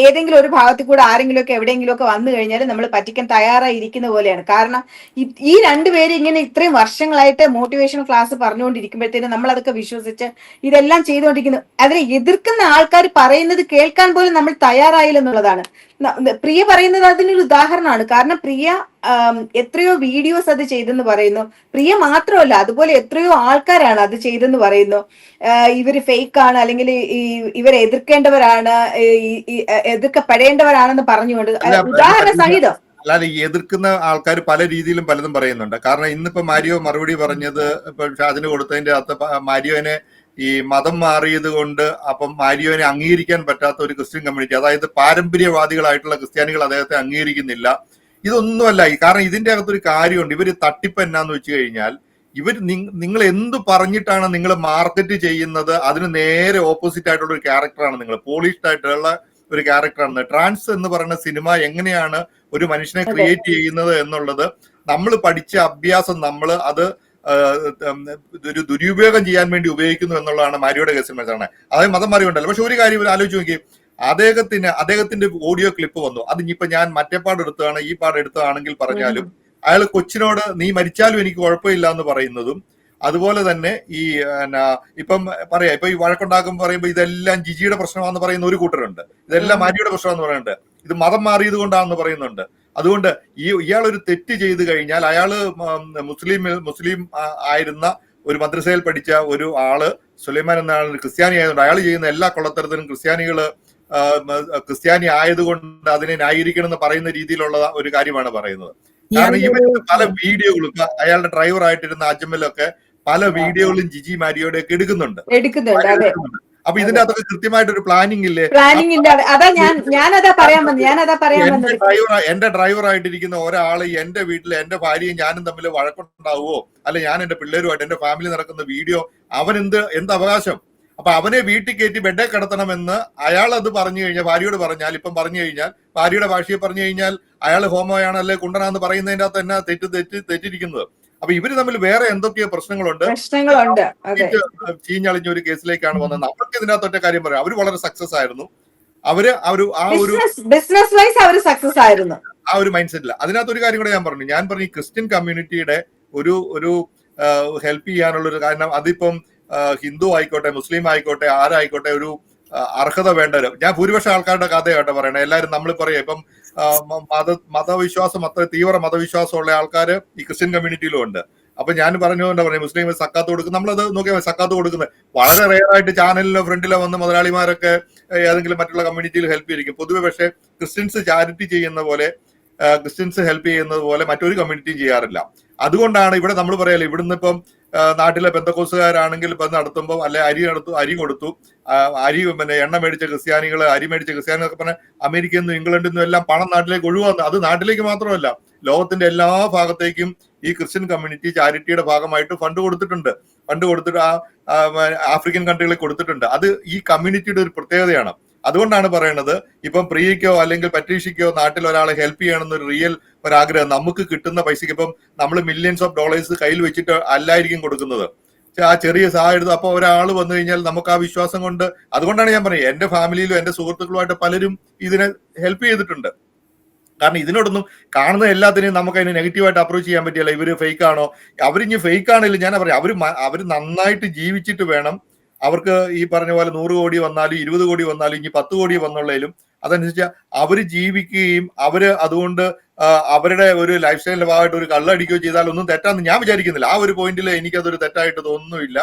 ഏതെങ്കിലും ഒരു ഭാഗത്തിൽ കൂടെ ആരെങ്കിലും ഒക്കെ എവിടെയെങ്കിലും ഒക്കെ വന്നു കഴിഞ്ഞാൽ നമ്മൾ പറ്റിക്കാൻ തയ്യാറായിരിക്കുന്ന പോലെയാണ്. കാരണം ഈ രണ്ടുപേരും ഇങ്ങനെ ഇത്രയും വർഷങ്ങളായിട്ട് മോട്ടിവേഷൻ ക്ലാസ് പറഞ്ഞുകൊണ്ടിരിക്കുമ്പോഴത്തേനും നമ്മൾ അതൊക്കെ വിശ്വസിച്ച് ഇതെല്ലാം ചെയ്തുകൊണ്ടിരിക്കുന്നു. അതിനെ എതിർക്കുന്ന ആൾക്കാർ പറയുന്നത് കേൾക്കാൻ പോലും നമ്മൾ തയ്യാറായില്ലെന്നുള്ളതാണ്. പ്രിയ പറയുന്നത് അതിനൊരു ഉദാഹരണമാണ്. കാരണം പ്രിയ എത്രയോ വീഡിയോസ് അത് ചെയ്തെന്ന് പറയുന്നു. പ്രിയ മാത്രമല്ല, അതുപോലെ എത്രയോ ആൾക്കാരാണ് അത് ചെയ്തെന്ന് പറയുന്നു. ഇവര് ഫേക്ക് ആണ്, അല്ലെങ്കിൽ ഇവരെ എതിർക്കേണ്ടവരാണ്, എതിർക്കപ്പെടേണ്ടവരാണെന്ന് പറഞ്ഞുകൊണ്ട് ഉദാഹരണ സഹിതം. അല്ലാതെ ഈ എതിർക്കുന്ന ആൾക്കാർ പല രീതിയിലും പലതും പറയുന്നുണ്ട്. കാരണം ഇന്നിപ്പോ മാരിയോ മറുപടി പറഞ്ഞത് ഇപ്പൊ ഷാജിന് കൊടുത്തതിന്റെ അകത്ത് മാരിയോനെ ഈ മതം മാറിയത് കൊണ്ട് അപ്പം മാരിയോനെ അംഗീകരിക്കാൻ പറ്റാത്ത ഒരു ക്രിസ്ത്യൻ കമ്മ്യൂണിറ്റി, അതായത് പാരമ്പര്യവാദികളായിട്ടുള്ള ക്രിസ്ത്യാനികൾ അദ്ദേഹത്തെ അംഗീകരിക്കുന്നില്ല. ഇതൊന്നുമല്ല. കാരണം ഇതിന്റെ അകത്തൊരു കാര്യമുണ്ട്. ഇവര് തട്ടിപ്പ് എന്നാന്ന് വെച്ച് കഴിഞ്ഞാൽ നിങ്ങൾ എന്ത് പറഞ്ഞിട്ടാണ് നിങ്ങൾ മാർക്കറ്റ് ചെയ്യുന്നത്, അതിന് നേരെ ഓപ്പോസിറ്റ് ആയിട്ടുള്ള ഒരു ക്യാരക്ടറാണ് നിങ്ങൾ, പോളിഷ്ഡ് ആയിട്ടുള്ള ഒരു ക്യാരക്ടറാണ്. ട്രാൻസ് എന്ന് പറയുന്ന സിനിമ എങ്ങനെയാണ് ഒരു മനുഷ്യനെ ക്രിയേറ്റ് ചെയ്യുന്നത് എന്നുള്ളത് നമ്മൾ പഠിച്ച അഭ്യാസം നമ്മൾ അത് ഒരു ദുരുപയോഗം ചെയ്യാൻ വേണ്ടി ഉപയോഗിക്കുന്നു എന്നുള്ളതാണ് മാരിയോയുടെ കേസിൽ മനസ്സിലാണ്. അതായത് മതം മാറിയുണ്ടല്ലോ. പക്ഷെ ഒരു കാര്യം ആലോചിച്ച് നോക്കി, അദ്ദേഹത്തിന്റെ ഓഡിയോ ക്ലിപ്പ് വന്നു. അത് ഇനിയിപ്പോ ഞാൻ മറ്റേ പാട് എടുത്തതാണ് ഈ പാട് എടുത്തതാണെങ്കിൽ പറഞ്ഞാലും അയാൾ കൊച്ചിനോട് നീ മരിച്ചാലും എനിക്ക് കുഴപ്പമില്ല എന്ന് പറയുന്നതും, അതുപോലെ തന്നെ ഈ ഇപ്പം പറയാം, ഇപ്പൊ ഈ വഴക്കുണ്ടാക്കുമ്പോൾ പറയുമ്പോൾ ഇതെല്ലാം ജിജിയുടെ പ്രശ്നമാണെന്ന് പറയുന്ന ഒരു കൂട്ടരുണ്ട്, ഇതെല്ലാം മാരിയുടെ പ്രശ്നമാണെന്ന് പറയുന്നുണ്ട്, ഇത് മതം മാറിയത് കൊണ്ടാണെന്ന് പറയുന്നുണ്ട്. അതുകൊണ്ട് ഇയാൾ ഒരു തെറ്റ് ചെയ്ത് കഴിഞ്ഞാൽ, അയാള് മുസ്ലിം ആയിരുന്ന ഒരു മദ്രസയിൽ പഠിച്ച ഒരു ആള്, സുലൈമാൻ എന്ന ആൾ ക്രിസ്ത്യാനി ആയതുകൊണ്ട് അയാൾ ചെയ്യുന്ന എല്ലാ കൊള്ളത്തരത്തിനും ക്രിസ്ത്യാനി ആയതുകൊണ്ട് അതിനെ ന്യായീകരിക്കണം എന്ന് പറയുന്ന രീതിയിലുള്ള ഒരു കാര്യമാണ് പറയുന്നത്. കാരണം ഇവർ പല വീഡിയോകളും അയാളുടെ ഡ്രൈവർ ആയിട്ടിരുന്ന അജ്മലൊക്കെ പല വീഡിയോകളും ജിജി മാരിയോടെ ഒക്കെ എടുക്കുന്നുണ്ട്. അപ്പൊ ഇതിന്റെ അകത്തൊക്കെ കൃത്യമായിട്ടൊരു പ്ലാനിങ് ഇല്ലേ? എന്റെ ഡ്രൈവർ ആയിട്ടിരിക്കുന്ന ഒരാള് എന്റെ വീട്ടിൽ എന്റെ ഭാര്യയും ഞാനും തമ്മിൽ വഴക്കുണ്ടാവുമോ, അല്ലെ ഞാൻ എന്റെ പിള്ളേരുമായിട്ട് എന്റെ ഫാമിലി നടക്കുന്ന വീഡിയോ അവൻ എന്ത് അവകാശം? അപ്പൊ അവനെ വീട്ടിൽ കയറ്റി ബെഡേ കിടത്തണമെന്ന് അയാൾ അത് പറഞ്ഞു കഴിഞ്ഞാൽ, ഭാര്യയോട് പറഞ്ഞാൽ, ഇപ്പം പറഞ്ഞു കഴിഞ്ഞാൽ, ഭാര്യയുടെ ഭാഷയെ പറഞ്ഞു കഴിഞ്ഞാൽ അയാൾ ഹോമോയാണ് അല്ലെ കുണ്ടനാന്ന് പറയുന്നതിന്റെ അകത്ത് തന്നെ തെറ്റിരിക്കുന്നത്. അപ്പൊ ഇവര് തമ്മിൽ വേറെ എന്തൊക്കെയോ പ്രശ്നങ്ങളുണ്ട്. ചീഞ്ഞളിഞ്ഞ ഒരു കേസിലേക്കാണ് വന്നത്. നമ്മൾക്ക് ഇതിനകത്ത് ഒറ്റ കാര്യം പറയാം, അവര് വളരെ സക്സസ് ആയിരുന്നു. അവര് ബിസിനസ് വൈസ് അവർ സക്സസ് ആയിരുന്നു ആ ഒരു മൈൻഡ് സെറ്റില്ല. അതിനകത്ത് ഒരു കാര്യം കൂടെ ഞാൻ പറഞ്ഞു ക്രിസ്ത്യൻ കമ്മ്യൂണിറ്റിയുടെ ഒരു ഹെൽപ്പ് ചെയ്യാനുള്ള ഒരു കാരണം, അതിപ്പം ഹിന്ദു ആയിക്കോട്ടെ മുസ്ലിം ആയിക്കോട്ടെ ആരായിക്കോട്ടെ, ഒരു അർഹത വേണ്ടവരും. ഞാൻ ഭൂരിപക്ഷം ആൾക്കാരുടെ കഥയായിട്ട് പറയണേ. എല്ലാവരും നമ്മൾ പറയാം ഇപ്പം മതവിശ്വാസം, അത്ര തീവ്ര മതവിശ്വാസമുള്ള ആൾക്കാര് ഈ ക്രിസ്ത്യൻ കമ്മ്യൂണിറ്റിയിലും ഉണ്ട്. അപ്പൊ ഞാൻ പറഞ്ഞുകൊണ്ടാ പറയുന്നത്, മുസ്ലിം സക്കാത്ത് കൊടുക്കും, നമ്മളത് നോക്കിയാൽ സക്കാത്ത് കൊടുക്കുന്നത് വളരെ റെയർ ആയിട്ട് ചാനലിലോ ഫ്രണ്ടിലോ വന്ന് മുതലാളിമാരൊക്കെ ഏതെങ്കിലും മറ്റുള്ള കമ്മ്യൂണിറ്റിയിൽ ഹെൽപ്പ് ചെയ്തിരിക്കും പൊതുവെ. പക്ഷേ ക്രിസ്ത്യൻസ് ചാരിറ്റി ചെയ്യുന്ന പോലെ, ക്രിസ്ത്യൻസ് ഹെൽപ്പ് ചെയ്യുന്നത് പോലെ മറ്റൊരു കമ്മ്യൂണിറ്റിയും ചെയ്യാറില്ല. അതുകൊണ്ടാണ് ഇവിടെ നമ്മൾ പറയാലോ, ഇവിടുന്ന് ഇപ്പം നാട്ടിലെ പെന്തക്കോസുകാരാണെങ്കിൽ ഇപ്പം നടത്തുമ്പോൾ അല്ലെ അരി കൊടുത്തു, പിന്നെ എണ്ണ മേടിച്ച ക്രിസ്ത്യാനികൾ, അരി മേടിച്ച ക്രിസ്ത്യാനികളൊക്കെ പറഞ്ഞാൽ അമേരിക്കയിൽ നിന്നും ഇംഗ്ലണ്ടിൽ നിന്നും എല്ലാം പണം നാട്ടിലേക്ക് ഒഴിവാകുന്നു. അത് നാട്ടിലേക്ക് മാത്രമല്ല, ലോകത്തിന്റെ എല്ലാ ഭാഗത്തേക്കും ഈ ക്രിസ്ത്യൻ കമ്മ്യൂണിറ്റി ചാരിറ്റിയുടെ ഭാഗമായിട്ട് ഫണ്ട് കൊടുത്തിട്ട് ആഫ്രിക്കൻ കൺട്രികളിൽ കൊടുത്തിട്ടുണ്ട്. അത് ഈ കമ്മ്യൂണിറ്റിയുടെ ഒരു പ്രത്യേകതയാണ്. അതുകൊണ്ടാണ് പറയുന്നത്, ഇപ്പം പ്രിയയ്ക്കോ അല്ലെങ്കിൽ പട്രീഷ്യക്കോ നാട്ടിൽ ഒരാളെ ഹെൽപ്പ് ചെയ്യണമെന്നൊരു റിയൽ ഒരാഗ്രഹം, നമുക്ക് കിട്ടുന്ന പൈസക്ക് ഇപ്പം നമ്മൾ മില്യൺസ് ഓഫ് ഡോളേഴ്സ് കയ്യിൽ വെച്ചിട്ട് അല്ലായിരിക്കും കൊടുക്കുന്നത്, ആ ചെറിയ സഹായം എടുത്ത് അപ്പൊ ഒരാൾ വന്നു കഴിഞ്ഞാൽ നമുക്ക് ആ വിശ്വാസം കൊണ്ട്, അതുകൊണ്ടാണ് ഞാൻ പറയുന്നത് എന്റെ ഫാമിലിയിലും എന്റെ സുഹൃത്തുക്കളുമായിട്ട് പലരും ഇതിനെ ഹെൽപ്പ് ചെയ്തിട്ടുണ്ട്. കാരണം ഇതിനോടൊന്നും കാണുന്ന എല്ലാത്തിനെയും നമുക്ക് അതിനെ നെഗറ്റീവായിട്ട് അപ്രോച്ച് ചെയ്യാൻ പറ്റില്ല. ഇവര് ഫേക്ക് ആണോ, അവരിഞ്ഞ് ഫേക്ക് ആണെങ്കിലും ഞാൻ പറയാം, അവര് നന്നായിട്ട് ജീവിച്ചിട്ട് വേണം, അവർക്ക് ഈ പറഞ്ഞ പോലെ 100 കോടി വന്നാലും 20 കോടി വന്നാലും ഇനി 10 കോടി വന്നുള്ളതിലും അതനുസരിച്ച് അവര് ജീവിക്കുകയും അവര് അതുകൊണ്ട് അവരുടെ ഒരു ലൈഫ് സ്റ്റൈലിന്റെ ഭാഗമായിട്ട് ഒരു കള്ളടിക്കുകയോ ചെയ്താൽ ഒന്നും തെറ്റാന്ന് ഞാൻ വിചാരിക്കുന്നില്ല. ആ ഒരു പോയിന്റിൽ എനിക്കതൊരു തെറ്റായിട്ട് തോന്നുന്നില്ല.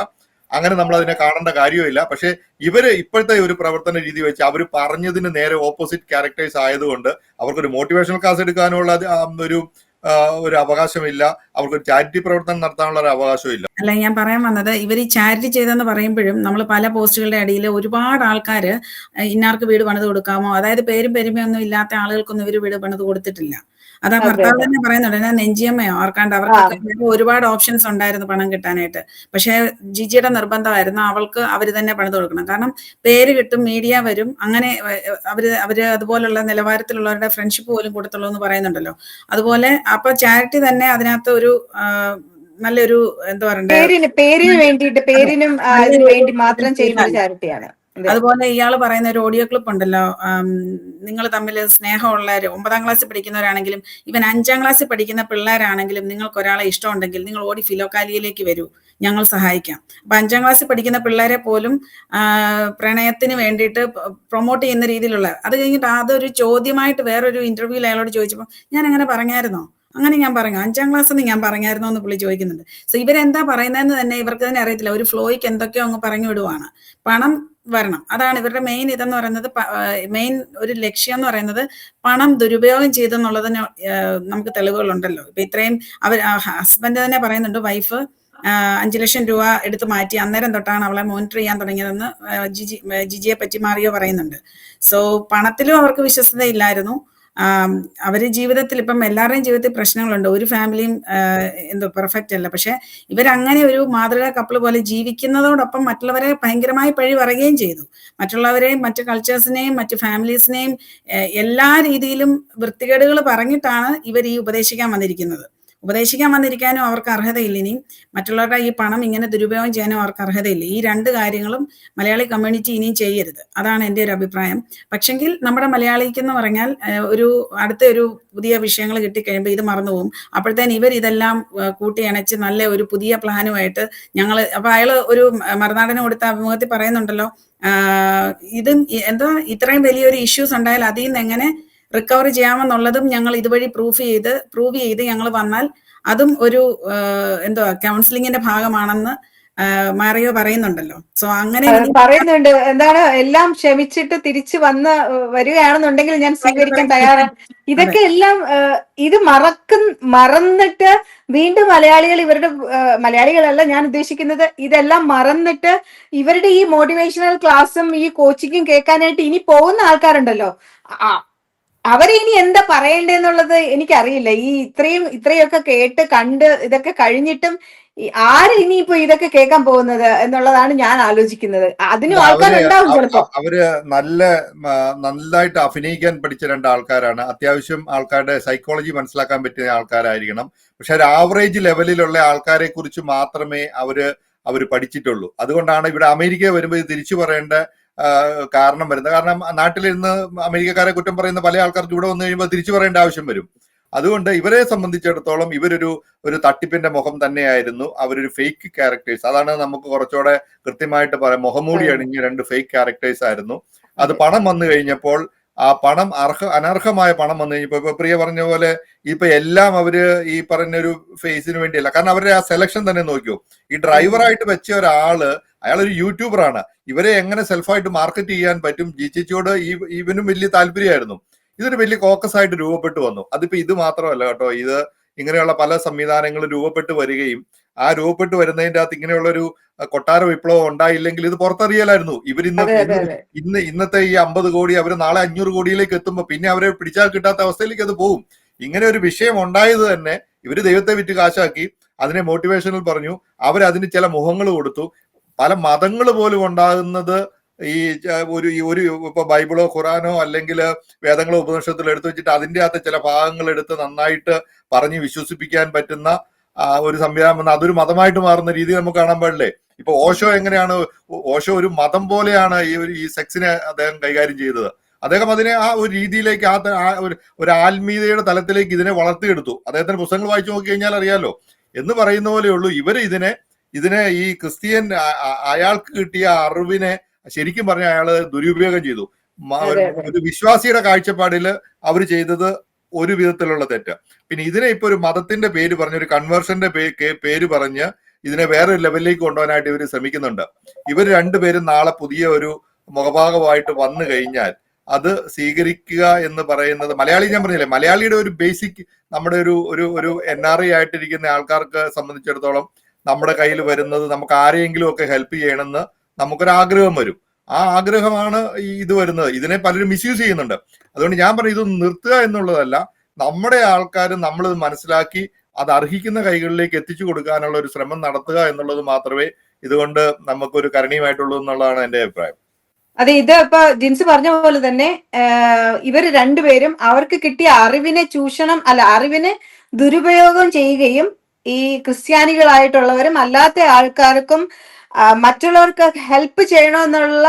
അങ്ങനെ നമ്മൾ അതിനെ കാണേണ്ട കാര്യമില്ല. പക്ഷെ ഇവര് ഇപ്പോഴത്തെ ഒരു പ്രവർത്തന രീതി വെച്ച് അവർ പറഞ്ഞതിന് നേരെ ഓപ്പോസിറ്റ് ക്യാരക്ടേഴ്സ് ആയതുകൊണ്ട് അവർക്കൊരു മോട്ടിവേഷണൽ ക്ലാസ് എടുക്കാനുള്ള ഒരു അവകാശമില്ല, അവർക്കൊരു ചാരിറ്റി പ്രവർത്തനം നടത്താനുള്ള ഒരു അവകാശമില്ല. അല്ല, ഞാൻ പറയാൻ വന്നത്, ഇവർ ഈ ചാരിറ്റി ചെയ്തെന്ന് പറയുമ്പോഴും നമ്മൾ പല പോസ്റ്റുകളുടെ അടിയിൽ ഒരുപാട് ആൾക്കാർ ഇന്നാർക്ക് വീട് പണിത് കൊടുക്കാമോ, അതായത് പേരും പെരുമയൊന്നും ഇല്ലാത്ത ആളുകൾക്കൊന്നും ഇവർ വീട് പണിത് കൊടുത്തിട്ടില്ല. അതാ ഭർത്താവ് തന്നെ പറയുന്നുണ്ട്, ഞാൻ നെഞ്ചിയമ്മയോ ഓർക്കാണ്ട് അവർക്ക് ഒരുപാട് ഓപ്ഷൻസ് ഉണ്ടായിരുന്നു പണം കിട്ടാനായിട്ട്. പക്ഷെ ജിജിയുടെ നിർബന്ധമായിരുന്നു അവൾക്ക് അവര് തന്നെ പണിത് കൊടുക്കണം. കാരണം പേര് കിട്ടും, മീഡിയ വരും, അങ്ങനെ അവര് അതുപോലുള്ള നിലവാരത്തിലുള്ളവരുടെ ഫ്രണ്ട്ഷിപ്പ് പോലും കൊടുത്തുള്ളൂ എന്ന് പറയുന്നുണ്ടല്ലോ. അതുപോലെ അപ്പൊ ചാരിറ്റി തന്നെ അതിനകത്ത് ഒരു നല്ലൊരു എന്താ പറയണ്ടേ, പേരിന് വേണ്ടിയിട്ട്, പേരിനും അതിന് വേണ്ടി മാത്രം ചെയ്യുന്ന ഒരു ചാരിറ്റിയാണ്. അതുപോലെ ഇയാൾ പറയുന്ന ഒരു ഓഡിയോ ക്ലിപ്പ് ഉണ്ടല്ലോ, നിങ്ങൾ തമ്മിൽ സ്നേഹമുള്ള 9ാം ക്ലാസ്സിൽ പഠിക്കുന്നവരാണെങ്കിലും ഇവൻ 5ാം ക്ലാസ്സിൽ പഠിക്കുന്ന പിള്ളേരാണെങ്കിലും നിങ്ങൾക്ക് ഒരാളെ ഇഷ്ടമുണ്ടെങ്കിൽ നിങ്ങൾ ഓടി ഫിലോക്കാലിയയിലേക്ക് വരൂ, ഞങ്ങൾ സഹായിക്കാം. അപ്പൊ 5ാം ക്ലാസ്സിൽ പഠിക്കുന്ന പിള്ളേരെ പോലും പ്രണയത്തിന് വേണ്ടിയിട്ട് പ്രൊമോട്ട് ചെയ്യുന്ന രീതിയിലുള്ള, അത് കഴിഞ്ഞിട്ട് അതൊരു ചോദ്യമായിട്ട് വേറൊരു ഇന്റർവ്യൂവിൽ അയാളോട് ചോദിച്ചപ്പോൾ ഞാൻ അങ്ങനെ പറഞ്ഞായിരുന്നോ, അങ്ങനെ ഞാൻ പറഞ്ഞു 5ാം ക്ലാസ് എന്ന് ഞാൻ പറഞ്ഞായിരുന്നോ എന്ന് പുള്ളി ചോദിക്കുന്നുണ്ട്. സോ ഇവരെന്താ പറയുന്നതെന്ന് തന്നെ ഇവർക്ക് തന്നെ അറിയത്തില്ല. ഒരു ഫ്ലോയ്ക്ക് എന്തൊക്കെയോ അങ്ങ് പറഞ്ഞു വിടുവാണ്. പണം വരണം, അതാണ് ഇവരുടെ മെയിൻ ഇതെന്ന് പറയുന്നത്. മെയിൻ ഒരു ലക്ഷ്യം എന്ന് പറയുന്നത് പണം ദുരുപയോഗം ചെയ്തെന്നുള്ളതിന് നമുക്ക് തെളിവുകളുണ്ടല്ലോ. ഇപ്പൊ ഇത്രയും ഹസ്ബൻഡ് തന്നെ പറയുന്നുണ്ട്, വൈഫ് 5 ലക്ഷം രൂപ എടുത്ത് മാറ്റി അന്നേരം തൊട്ടാണ് അവളെ മോണിറ്റർ ചെയ്യാൻ തുടങ്ങിയതെന്ന് ജിജിയെ പറ്റി മാറിയോ പറയുന്നുണ്ട്. സോ പണത്തിലും അവർക്ക് വിശ്വസ്തയില്ലായിരുന്നു. അവര് ജീവിതത്തിൽ ഇപ്പം എല്ലാവരുടെയും ജീവിതത്തിൽ പ്രശ്നങ്ങളുണ്ട്, ഒരു ഫാമിലിയും എന്തോ പെർഫെക്റ്റ് അല്ല. പക്ഷെ ഇവരങ്ങനെ ഒരു മാതൃകാ കപ്പിൾ പോലെ ജീവിക്കുന്നതോടൊപ്പം മറ്റുള്ളവരെ ഭയങ്കരമായി പഴി പറയുകയും ചെയ്തു. മറ്റുള്ളവരെയും മറ്റു കൾച്ചേഴ്സിനെയും മറ്റു ഫാമിലീസിനെയും എല്ലാ രീതിയിലും വൃത്തികേടുകൾ പറഞ്ഞിട്ടാണ് ഇവർ ഈ ഉപദേശിക്കാൻ വന്നിരിക്കാനും അവർക്ക് അർഹതയില്ല. ഇനിയും മറ്റുള്ളവരുടെ ഈ പണം ഇങ്ങനെ ദുരുപയോഗം ചെയ്യാനും അവർക്ക് അർഹതയില്ല. ഈ 2 കാര്യങ്ങളും മലയാളി കമ്മ്യൂണിറ്റി ഇനിയും ചെയ്യരുത്, അതാണ് എൻ്റെ ഒരു അഭിപ്രായം. പക്ഷെങ്കിൽ നമ്മുടെ മലയാളിക്കെന്ന് പറഞ്ഞാൽ അടുത്ത ഒരു പുതിയ വിഷയങ്ങൾ കിട്ടിക്കഴിയുമ്പോൾ ഇത് മറന്നുപോകും. അപ്പോഴത്തേന് ഇവർ ഇതെല്ലാം കൂട്ടിയണച്ച് നല്ല ഒരു പുതിയ പ്ലാനുമായിട്ട് അപ്പൊ അയാൾ ഒരു മറുനാടന് കൊടുത്ത അഭിമുഖത്തിൽ പറയുന്നുണ്ടല്ലോ, ഇത് എന്തോ ഇത്രയും വലിയൊരു ഇഷ്യൂസ് ഉണ്ടായാൽ അതിൽ നിന്ന് എങ്ങനെ റിക്കവർ ചെയ്യാമെന്നുള്ളതും ഞങ്ങൾ ഇതുവഴി പ്രൂവ് ചെയ്ത് ഞങ്ങൾ വന്നാൽ അതും ഒരു കൗൺസിലിങ്ങിന്റെ ഭാഗമാണെന്ന് മാറിയോ പറയുന്നുണ്ടല്ലോ. സോ അങ്ങനെ പറയുന്നുണ്ട്, എന്താണ് എല്ലാം ക്ഷമിച്ചിട്ട് തിരിച്ചു വരികയാണെന്നുണ്ടെങ്കിൽ ഞാൻ സ്വീകരിക്കാൻ തയ്യാറാണ്. ഇതൊക്കെ എല്ലാം ഇത് മറന്നിട്ട് വീണ്ടും മലയാളികളല്ല ഞാൻ ഉദ്ദേശിക്കുന്നത്, ഇതെല്ലാം മറന്നിട്ട് ഇവരുടെ ഈ മോട്ടിവേഷണൽ ക്ലാസ്സും ഈ കോച്ചിങ്ങും കേൾക്കാനായിട്ട് ഇനി പോകുന്ന ആൾക്കാരുണ്ടല്ലോ, അവരിനി എന്താ പറയണ്ടെന്നുള്ളത് എനിക്കറിയില്ല. ഈ ഇത്രയൊക്കെ കേട്ട് കണ്ട് ഇതൊക്കെ കഴിഞ്ഞിട്ടും ആര് ഇനിയിപ്പോ ഇതൊക്കെ കേൾക്കാൻ പോകുന്നത് എന്നുള്ളതാണ് ഞാൻ ആലോചിക്കുന്നത്. അതിനും ആൾക്കാരുണ്ടാവും ചിലപ്പോ. അവര് നന്നായിട്ട് അഭിനയിക്കാൻ പഠിച്ച 2 ആൾക്കാരാണ്. അത്യാവശ്യം ആൾക്കാരുടെ സൈക്കോളജി മനസ്സിലാക്കാൻ പറ്റിയ ആൾക്കാരായിരിക്കണം. പക്ഷെ ഒരു ആവറേജ് ലെവലിലുള്ള ആൾക്കാരെ കുറിച്ച് മാത്രമേ അവര് പഠിച്ചിട്ടുള്ളൂ. അതുകൊണ്ടാണ് ഇവിടെ അമേരിക്ക വരുമ്പോൾ ഇത് തിരിച്ചു പറയേണ്ട കാരണം വരുന്നത്. കാരണം നാട്ടിലിരുന്ന് അമേരിക്കക്കാരെ കുറ്റം പറയുന്ന പല ആൾക്കാർക്ക് ഇവിടെ വന്നു കഴിയുമ്പോൾ തിരിച്ചു പറയേണ്ട ആവശ്യം വരും. അതുകൊണ്ട് ഇവരെ സംബന്ധിച്ചിടത്തോളം ഒരു തട്ടിപ്പിന്റെ മുഖം തന്നെയായിരുന്നു. അവരൊരു ഫേക്ക് ക്യാരക്ടേഴ്സ്, അതാണ് നമുക്ക് കുറച്ചുകൂടെ കൃത്യമായിട്ട് പറയാം. മുഖംമൂടി അണിഞ്ഞ 2 ഫേക്ക് ക്യാരക്ടേഴ്സ് ആയിരുന്നു. അത് പണം വന്നു കഴിഞ്ഞപ്പോൾ, ആ പണം അനർഹമായ പണം വന്നു കഴിഞ്ഞപ്പോൾ, ഇപ്പൊ പ്രിയ പറഞ്ഞ പോലെ ഇപ്പൊ എല്ലാം അവര് ഈ പറഞ്ഞൊരു ഫേസിന് വേണ്ടിയല്ല. കാരണം അവരുടെ ആ സെലക്ഷൻ തന്നെ നോക്കിയോ, ഈ ഡ്രൈവറായിട്ട് വെച്ച അയാളൊരു യൂട്യൂബറാണ്. ഇവരെ എങ്ങനെ സെൽഫായിട്ട് മാർക്കറ്റ് ചെയ്യാൻ പറ്റും, ജിജിയോട് ഇവനും വലിയ താല്പര്യമായിരുന്നു. ഇതൊരു വലിയ കോക്കസ് ആയിട്ട് രൂപപ്പെട്ടു വന്നു. അതിപ്പോ ഇത് മാത്രമല്ല കേട്ടോ, ഇത് ഇങ്ങനെയുള്ള പല സംവിധാനങ്ങളും രൂപപ്പെട്ടു വരികയും ആ രൂപപ്പെട്ടു വരുന്നതിന്റെ അകത്ത് ഇങ്ങനെയുള്ളൊരു കൊട്ടാര വിപ്ലവം ഉണ്ടായില്ലെങ്കിൽ ഇത് പുറത്തറിയലായിരുന്നു. ഇന്നത്തെ ഈ 50 കോടി അവര് നാളെ 500 കോടിയിലേക്ക് എത്തുമ്പോ പിന്നെ അവരെ പിടിച്ചാൽ കിട്ടാത്ത അവസ്ഥയിലേക്ക് അത് പോകും. ഇങ്ങനെ ഒരു വിഷയം ഉണ്ടായത് തന്നെ ഇവര് ദൈവത്തെ വിറ്റ് കാശാക്കി, അതിനെ മോട്ടിവേഷനിൽ പറഞ്ഞു, അവരതിന് ചില മുഖങ്ങൾ കൊടുത്തു. പല മതങ്ങൾ പോലും ഉണ്ടാകുന്നത് ഈ ഒരു ഇപ്പൊ ബൈബിളോ ഖുറാനോ അല്ലെങ്കിൽ വേദങ്ങളോ ഉപനിഷത്തിലോ എടുത്തു വെച്ചിട്ട് അതിൻ്റെ അകത്ത് ചില ഭാഗങ്ങൾ എടുത്ത് നന്നായിട്ട് പറഞ്ഞ് വിശ്വസിപ്പിക്കാൻ പറ്റുന്ന ഒരു സംവിധാനം, അതൊരു മതമായിട്ട് മാറുന്ന രീതി നമുക്ക് കാണാൻ പാടില്ലേ? ഇപ്പൊ ഓഷോ എങ്ങനെയാണ്, ഓഷോ ഒരു മതം പോലെയാണ് ഈ സെക്സിനെ അദ്ദേഹം കൈകാര്യം ചെയ്തത്. അദ്ദേഹം അതിനെ ആ ഒരു രീതിയിലേക്ക് ഒരു ആത്മീയതയുടെ തലത്തിലേക്ക് ഇതിനെ വളർത്തിയെടുത്തു. അദ്ദേഹത്തിന്റെ പുസ്തകങ്ങൾ വായിച്ചു നോക്കി കഴിഞ്ഞാൽ അറിയാലോ. എന്ന് പറയുന്ന പോലെയുള്ളൂ ഇവര് ഇതിനെ ഈ ക്രിസ്ത്യൻ അയാൾക്ക് കിട്ടിയ അറിവിനെ ശരിക്കും പറഞ്ഞ അയാള് ദുരുപയോഗം ചെയ്തു. ഒരു വിശ്വാസിയുടെ കാഴ്ചപ്പാടില് അവർ ചെയ്തത് ഒരു വിധത്തിലുള്ള തെറ്റ്. പിന്നെ ഇതിനെ ഇപ്പൊ ഒരു മതത്തിന്റെ പേര് പറഞ്ഞ്, ഒരു കൺവേർഷന്റെ പേര് പറഞ്ഞ് ഇതിനെ വേറൊരു ലെവലിലേക്ക് കൊണ്ടുപോകാനായിട്ട് ഇവർ ശ്രമിക്കുന്നുണ്ട്. ഇവർ രണ്ടുപേരും നാളെ പുതിയ ഒരു മുഖഭാഗമായിട്ട് വന്നു കഴിഞ്ഞാൽ അത് സ്വീകരിക്കുക എന്ന് പറയുന്നത്, മലയാളി ഞാൻ പറഞ്ഞില്ലേ, മലയാളിയുടെ ഒരു ബേസിക്, നമ്മുടെ ഒരു NRI ആയിട്ടിരിക്കുന്ന ആൾക്കാർക്ക് സംബന്ധിച്ചിടത്തോളം നമ്മുടെ കയ്യിൽ വരുന്നത് നമുക്ക് ആരെയെങ്കിലും ഒക്കെ ഹെൽപ്പ് ചെയ്യണമെന്ന് നമുക്കൊരാഗ്രഹം വരും. ആ ആഗ്രഹമാണ് ഇത് വരുന്നത്. ഇതിനെ പലരും മിസ്യൂസ് ചെയ്യുന്നുണ്ട്. അതുകൊണ്ട് ഞാൻ പറയും, ഇത് നിർത്തുക എന്നുള്ളതല്ല, നമ്മുടെ ആൾക്കാർ നമ്മളിത് മനസ്സിലാക്കി അത് അർഹിക്കുന്ന കൈകളിലേക്ക് എത്തിച്ചു കൊടുക്കാനുള്ള ഒരു ശ്രമം നടത്തുക എന്നുള്ളത് മാത്രമേ ഇതുകൊണ്ട് നമുക്കൊരു കരണീയമായിട്ടുള്ളൂ എന്നുള്ളതാണ് എന്റെ അഭിപ്രായം. അതെ, ഇത് ഇപ്പൊ ജിൻസ് പറഞ്ഞ പോലെ തന്നെ ഇവര് രണ്ടുപേരും അവർക്ക് കിട്ടിയ അറിവിനെ ദുരുപയോഗം ചെയ്യുകയും ഈ ക്രിസ്ത്യാനികളായിട്ടുള്ളവരും അല്ലാത്ത ആൾക്കാർക്കും മറ്റുള്ളവർക്ക് ഹെൽപ്പ് ചെയ്യണമെന്നുള്ള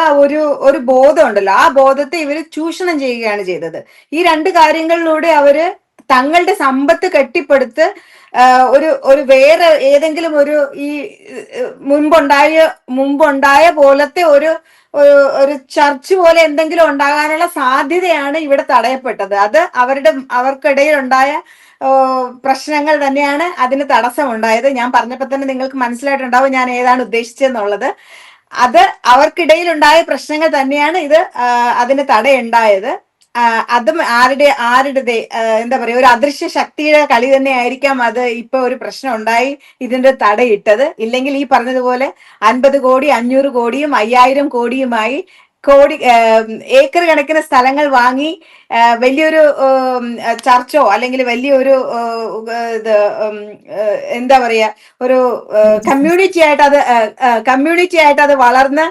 ഒരു ബോധം ഉണ്ടല്ലോ, ആ ബോധത്തെ ഇവര് ചൂഷണം ചെയ്യുകയാണ് ചെയ്തത്. ഈ രണ്ട് കാര്യങ്ങളിലൂടെ അവര് തങ്ങളുടെ സമ്പത്ത് കെട്ടിപ്പടുത്ത് ഒരു വേറെ ഏതെങ്കിലും ഒരു ഈ മുമ്പുണ്ടായ പോലത്തെ ഒരു ചർച്ച് പോലെ എന്തെങ്കിലും ഉണ്ടാകാനുള്ള സാധ്യതയാണ് ഇവിടെ തടയപ്പെട്ടത്. അത് അവർക്കിടയിൽ ഉണ്ടായ പ്രശ്നങ്ങൾ തന്നെയാണ് അതിന് തടസ്സമുണ്ടായത്. ഞാൻ പറഞ്ഞപ്പോൾ തന്നെ നിങ്ങൾക്ക് മനസ്സിലായിട്ടുണ്ടാവും ഞാൻ ഏതാണ് ഉദ്ദേശിച്ചതെന്നുള്ളത്. അത് അവർക്കിടയിൽ ഉണ്ടായ പ്രശ്നങ്ങൾ തന്നെയാണ് അതിന് തടയുണ്ടായത്. അതും ആരുടെ എന്താ പറയാ, ഒരു അദൃശ്യ ശക്തിയുടെ കളി തന്നെ ആയിരിക്കാം അത് ഇപ്പൊ ഒരു പ്രശ്നം ഉണ്ടായി ഇതിന്റെ തടയിട്ടത്. ഇല്ലെങ്കിൽ ഈ പറഞ്ഞതുപോലെ 50 കോടി 500 കോടിയും 5000 കോടിയുമായി ഏക്കർ കണക്കിന് സ്ഥലങ്ങൾ വാങ്ങി വലിയൊരു ചർച്ചോ അല്ലെങ്കിൽ വലിയൊരു എന്താ പറയാ, ഒരു കമ്മ്യൂണിറ്റി ആയിട്ട് അത് വളർന്ന്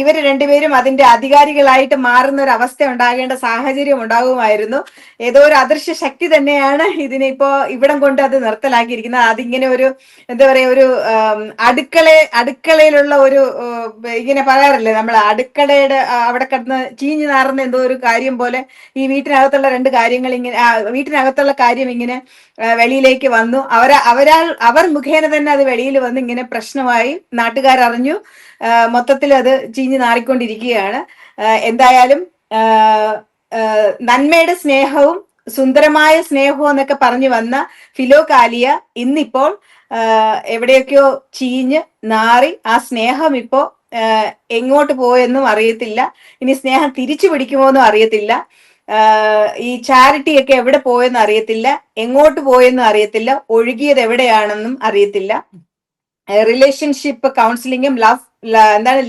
ഇവര് രണ്ടുപേരും അതിന്റെ അധികാരികളായിട്ട് മാറുന്ന ഒരു അവസ്ഥ ഉണ്ടാകേണ്ട സാഹചര്യം ഉണ്ടാകുമായിരുന്നു. ഏതോ ഒരു അദൃശ്യ ശക്തി തന്നെയാണ് ഇതിനിപ്പോ ഇവിടം കൊണ്ട് അത് നിർത്തലാക്കിയിരിക്കുന്നത്. അതിങ്ങനെ ഒരു എന്താ പറയാ, ഒരു അടുക്കളയിലുള്ള ഒരു ഇങ്ങനെ പറയാറില്ലേ നമ്മൾ, അടുക്കളയുടെ അവിടെ കിടന്ന് ചീഞ്ഞു നാറുന്ന എന്തോ ഒരു കാര്യം പോലെ ഈ വീട്ടിനകത്തുള്ള രണ്ട് കാര്യങ്ങൾ ഇങ്ങനെ, വീട്ടിനകത്തുള്ള കാര്യം ഇങ്ങനെ വെളിയിലേക്ക് വന്നു. അവർ മുഖേന തന്നെ അത് വെളിയിൽ വന്ന് ഇങ്ങനെ പ്രശ്നമായി, നാട്ടുകാരറിഞ്ഞു, മൊത്തത്തിൽ അത് ചീഞ്ഞു നാറിക്കൊണ്ടിരിക്കുകയാണ്. എന്തായാലും നന്മയുടെ സ്നേഹവും സുന്ദരമായ സ്നേഹവും എന്നൊക്കെ പറഞ്ഞു വന്ന ഫിലോകാലിയ ഇന്നിപ്പോൾ എവിടെയൊക്കെയോ ചീഞ്ഞ് നാറി. ആ സ്നേഹം ഇപ്പോ എങ്ങോട്ട് പോയെന്നും അറിയത്തില്ല. ഇനി സ്നേഹം തിരിച്ചു പിടിക്കുമോന്നും അറിയത്തില്ല. ഈ ചാരിറ്റി ഒക്കെ എവിടെ പോയെന്നും അറിയത്തില്ല, എങ്ങോട്ട് പോയെന്നും അറിയത്തില്ല, ഒഴുകിയത് എവിടെയാണെന്നും അറിയത്തില്ല. റിലേഷൻഷിപ്പ് കൗൺസിലിങ്ങും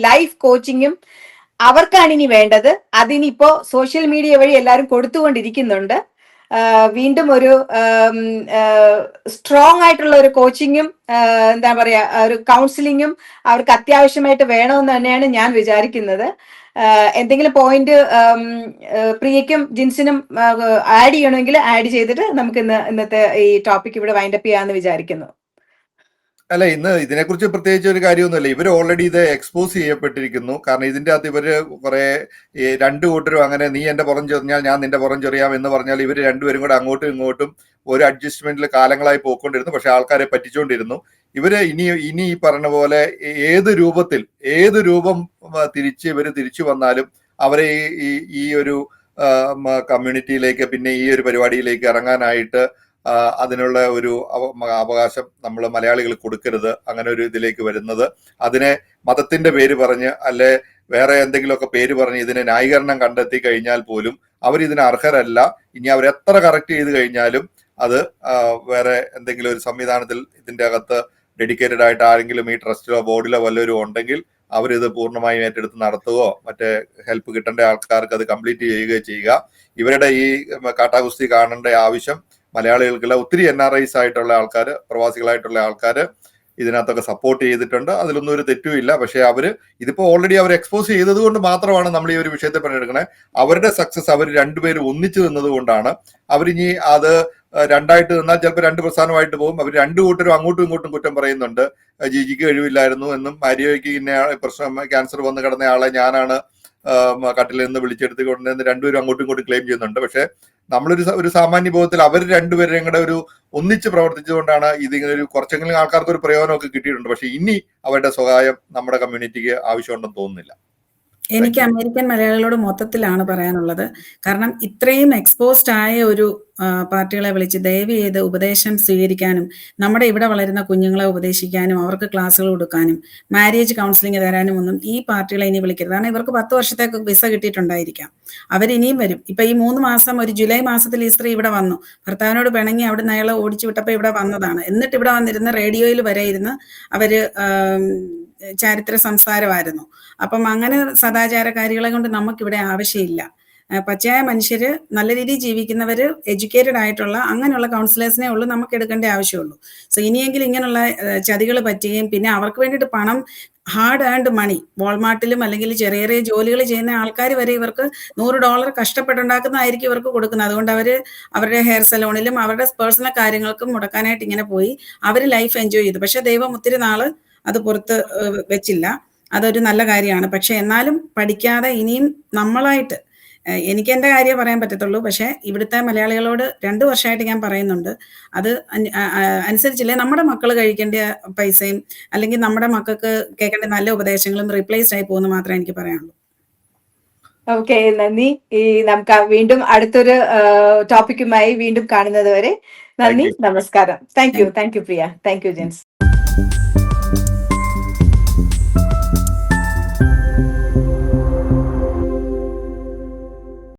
ലൈഫ് കോച്ചിങ്ങും അവർക്കാണ് ഇനി വേണ്ടത്. അതിനിപ്പോ സോഷ്യൽ മീഡിയ വഴി എല്ലാവരും കൊടുത്തുകൊണ്ടിരിക്കുന്നുണ്ട്. വീണ്ടും ഒരു സ്ട്രോങ് ആയിട്ടുള്ള ഒരു കോച്ചിങ്ങും എന്താ പറയാ, ഒരു കൗൺസിലിങ്ങും അവർക്ക് അത്യാവശ്യമായിട്ട് വേണമെന്ന് തന്നെയാണ് ഞാൻ വിചാരിക്കുന്നത്. എന്തെങ്കിലും പോയിന്റ് പ്രിയയ്ക്കും ജിൻസിനും ആഡ് ചെയ്യണമെങ്കിൽ ആഡ് ചെയ്തിട്ട് നമുക്ക് ഇന്നത്തെ ഈ ടോപ്പിക് ഇവിടെ വൈൻഡപ്പ് ചെയ്യാമെന്ന് വിചാരിക്കുന്നു. അല്ല, ഇന്ന് ഇതിനെക്കുറിച്ച് പ്രത്യേകിച്ച് ഒരു കാര്യമൊന്നുമില്ല. ഇവർ ഓൾറെഡി ഇത് എക്സ്പോസ് ചെയ്യപ്പെട്ടിരിക്കുന്നു. കാരണം ഇതിന്റെ അകത്ത് ഇവര് കുറെ രണ്ടു കൂട്ടരും അങ്ങനെ, നീ എന്റെ പുറം ചൊറിഞ്ഞാൽ ഞാൻ നിന്റെ പുറം ചൊറിയാം എന്ന് പറഞ്ഞാൽ ഇവർ രണ്ടുപേരും കൂടെ അങ്ങോട്ടും ഇങ്ങോട്ടും ഒരു അഡ്ജസ്റ്റ്മെന്റിൽ കാലങ്ങളായി പോയിക്കൊണ്ടിരുന്നു. പക്ഷെ ആൾക്കാരെ പറ്റിച്ചുകൊണ്ടിരുന്നു. ഇവര് ഇനി ഈ പറഞ്ഞ പോലെ ഏത് രൂപം തിരിച്ചു വന്നാലും അവരെ ഈ ഒരു കമ്മ്യൂണിറ്റിയിലേക്ക്, പിന്നെ ഈ ഒരു പരിപാടിയിലേക്ക് ഇറങ്ങാനായിട്ട് അതിനുള്ള ഒരു അവകാശം നമ്മൾ മലയാളികൾ കൊടുക്കരുത്. അങ്ങനെ ഒരു ഇതിലേക്ക് വരുന്നത്, അതിനെ മതത്തിന്റെ പേര് പറഞ്ഞ് അല്ലെ വേറെ എന്തെങ്കിലുമൊക്കെ പേര് പറഞ്ഞ് ഇതിനെ ന്യായീകരണം കണ്ടെത്തി കഴിഞ്ഞാൽ പോലും അവരിതിന് അർഹരല്ല. ഇനി അവരെത്ര കറക്റ്റ് ചെയ്ത് കഴിഞ്ഞാലും അത് വേറെ എന്തെങ്കിലും ഒരു സംവിധാനത്തിൽ ഇതിന്റെ അകത്ത് ഡെഡിക്കേറ്റഡ് ആയിട്ട് ആരെങ്കിലും ഈ ട്രസ്റ്റിലോ ബോർഡിലോ വല്ലവരും ഉണ്ടെങ്കിൽ അവരിത് പൂർണ്ണമായും ഏറ്റെടുത്ത് നടത്തുകയോ മറ്റേ ഹെൽപ്പ് കിട്ടേണ്ട ആൾക്കാർക്ക് അത് കംപ്ലീറ്റ് ചെയ്യുക. ഇവരുടെ ഈ കാട്ടാകുസ്തി കാണേണ്ട ആവശ്യം മലയാളികൾക്കുള്ള ഒത്തിരി NRIs ആയിട്ടുള്ള ആൾക്കാർ, പ്രവാസികളായിട്ടുള്ള ആൾക്കാർ ഇതിനകത്തൊക്കെ സപ്പോർട്ട് ചെയ്തിട്ടുണ്ട്. അതിലൊന്നും ഒരു തെറ്റുമില്ല. പക്ഷെ ഇതിപ്പോ ഓൾറെഡി അവർ എക്സ്പോസ് ചെയ്തത് കൊണ്ട് മാത്രമാണ് നമ്മൾ ഈ ഒരു വിഷയത്തെ പണിയെടുക്കണേ. അവരുടെ സക്സസ് അവർ രണ്ടുപേരും ഒന്നിച്ചു നിന്നത് കൊണ്ടാണ്. അവരിനി അത് രണ്ടായിട്ട് നിന്നാൽ ചിലപ്പോൾ രണ്ട് പ്രസ്ഥാനമായിട്ട് പോകും. അവർ രണ്ടു കൂട്ടരും അങ്ങോട്ടും ഇങ്ങോട്ടും കുറ്റം പറയുന്നുണ്ട്. ജിജിക്ക് കഴിവില്ലായിരുന്നു എന്നും മാരിയോയ്ക്ക് ഇന്ന പ്രശ്നം ക്യാൻസർ വന്ന് കിടന്ന ആളെ ഞാനാണ് കട്ടിലിൽ നിന്ന് വിളിച്ചെടുത്ത് കൊണ്ടുവന്ന് രണ്ടുപേരും അങ്ങോട്ടും ഇങ്ങോട്ടും ക്ലെയിം ചെയ്യുന്നുണ്ട്. പക്ഷെ നമ്മളൊരു സാമാന്യ ബോധത്തിൽ അവർ രണ്ടുപേരും കൂടെ ഒരു ഒന്നിച്ച് പ്രവർത്തിച്ചുകൊണ്ടാണ് ഇതിങ്ങനെ ഒരു കുറച്ചെങ്കിലും ആൾക്കാർക്ക് ഒരു പ്രയോജനമൊക്കെ കിട്ടിയിട്ടുണ്ട്. പക്ഷെ ഇനി അവരുടെ സഹായം നമ്മുടെ കമ്മ്യൂണിറ്റിക്ക് ആവശ്യമുണ്ടെന്ന് തോന്നുന്നില്ല. എനിക്ക് അമേരിക്കൻ മലയാളികളോട് മൊത്തത്തിലാണ് പറയാനുള്ളത്. കാരണം ഇത്രയും എക്സ്പോസ്ഡ് ആയ ഒരു പാർട്ടികളെ വിളിച്ച് ദയവ് ചെയ്ത് ഉപദേശം സ്വീകരിക്കാനും നമ്മുടെ ഇവിടെ വളരുന്ന കുഞ്ഞുങ്ങളെ ഉപദേശിക്കാനും അവർക്ക് ക്ലാസ്സുകൾ കൊടുക്കാനും മാരേജ് കൗൺസിലിംഗ് തരാനും ഒന്നും ഈ പാർട്ടികളെ ഇനി വിളിക്കരുത്. കാരണം ഇവർക്ക് 10 വർഷത്തേക്ക് വിസ കിട്ടിയിട്ടുണ്ടായിരിക്കാം. അവരിനിയും വരും. ഇപ്പൊ ഈ 3 മാസം ഒരു ജൂലൈ മാസത്തിൽ ഈ സ്ത്രീ ഇവിടെ വന്നു. ഭർത്താവിനോട് പിണങ്ങി അവിടുന്ന് അയാളെ ഓടിച്ചു വിട്ടപ്പോൾ ഇവിടെ വന്നതാണ്. എന്നിട്ട് ഇവിടെ വന്നിരുന്ന് റേഡിയോയിൽ വരെ ഇരുന്ന് അവര് ചരിത്ര സംസാരമായിരുന്നു. അപ്പം അങ്ങനെ സദാചാരകാരികളെ കൊണ്ട് നമുക്കിവിടെ ആവശ്യമില്ല. പച്ചയായ മനുഷ്യര് നല്ല രീതിയിൽ ജീവിക്കുന്നവര് എഡ്യൂക്കേറ്റഡ് ആയിട്ടുള്ള അങ്ങനെയുള്ള കൗൺസിലേഴ്സിനെ ഉള്ളൂ നമുക്ക് എടുക്കേണ്ട ആവശ്യമുള്ളൂ. സോ ഇനിയെങ്കിലും ഇങ്ങനെയുള്ള ചതികൾ പറ്റുകയും പിന്നെ അവർക്ക് വേണ്ടിയിട്ട് പണം ഹാർഡ് ഏൺഡ് മണി വാൾമാർട്ടിലും അല്ലെങ്കിൽ ചെറിയ ചെറിയ ജോലികൾ ചെയ്യുന്ന ആൾക്കാർ വരെ ഇവർക്ക് $100 കഷ്ടപ്പെട്ടുണ്ടാക്കുന്നതായിരിക്കും ഇവർക്ക് കൊടുക്കുന്നത്. അതുകൊണ്ട് അവരുടെ ഹെയർ സലോണിലും അവരുടെ പേഴ്സണൽ കാര്യങ്ങൾക്കും മുടക്കാനായിട്ട് ഇങ്ങനെ പോയി അവർ ലൈഫ് എൻജോയ് ചെയ്തു. പക്ഷെ ദൈവം ഒത്തിരി നാള് അത് പുറത്ത് വെച്ചില്ല. അതൊരു നല്ല കാര്യമാണ്. പക്ഷെ എന്നാലും പഠിക്കാതെ ഇനിയും നമ്മളായിട്ട് എനിക്ക് എൻ്റെ കാര്യം പറയാൻ പറ്റത്തുള്ളൂ. പക്ഷെ ഇവിടുത്തെ മലയാളികളോട് 2 വർഷമായിട്ട് ഞാൻ പറയുന്നുണ്ട്, അത് അനുസരിച്ചില്ലേ നമ്മുടെ മക്കൾ കഴിക്കേണ്ട പൈസയും അല്ലെങ്കിൽ നമ്മുടെ മക്കൾക്ക് കേൾക്കേണ്ട നല്ല ഉപദേശങ്ങളും റീപ്ലേസ്ഡ് ആയി പോകുന്നു മാത്രമേ എനിക്ക് പറയാനുള്ളൂ. ഓക്കെ, നന്ദി. നമുക്ക് വീണ്ടും അടുത്തൊരു ടോപ്പിക്കുമായി വീണ്ടും കാണുന്നത് വരെ നന്ദി, നമസ്കാരം. Thank you Priya. Thank you gents.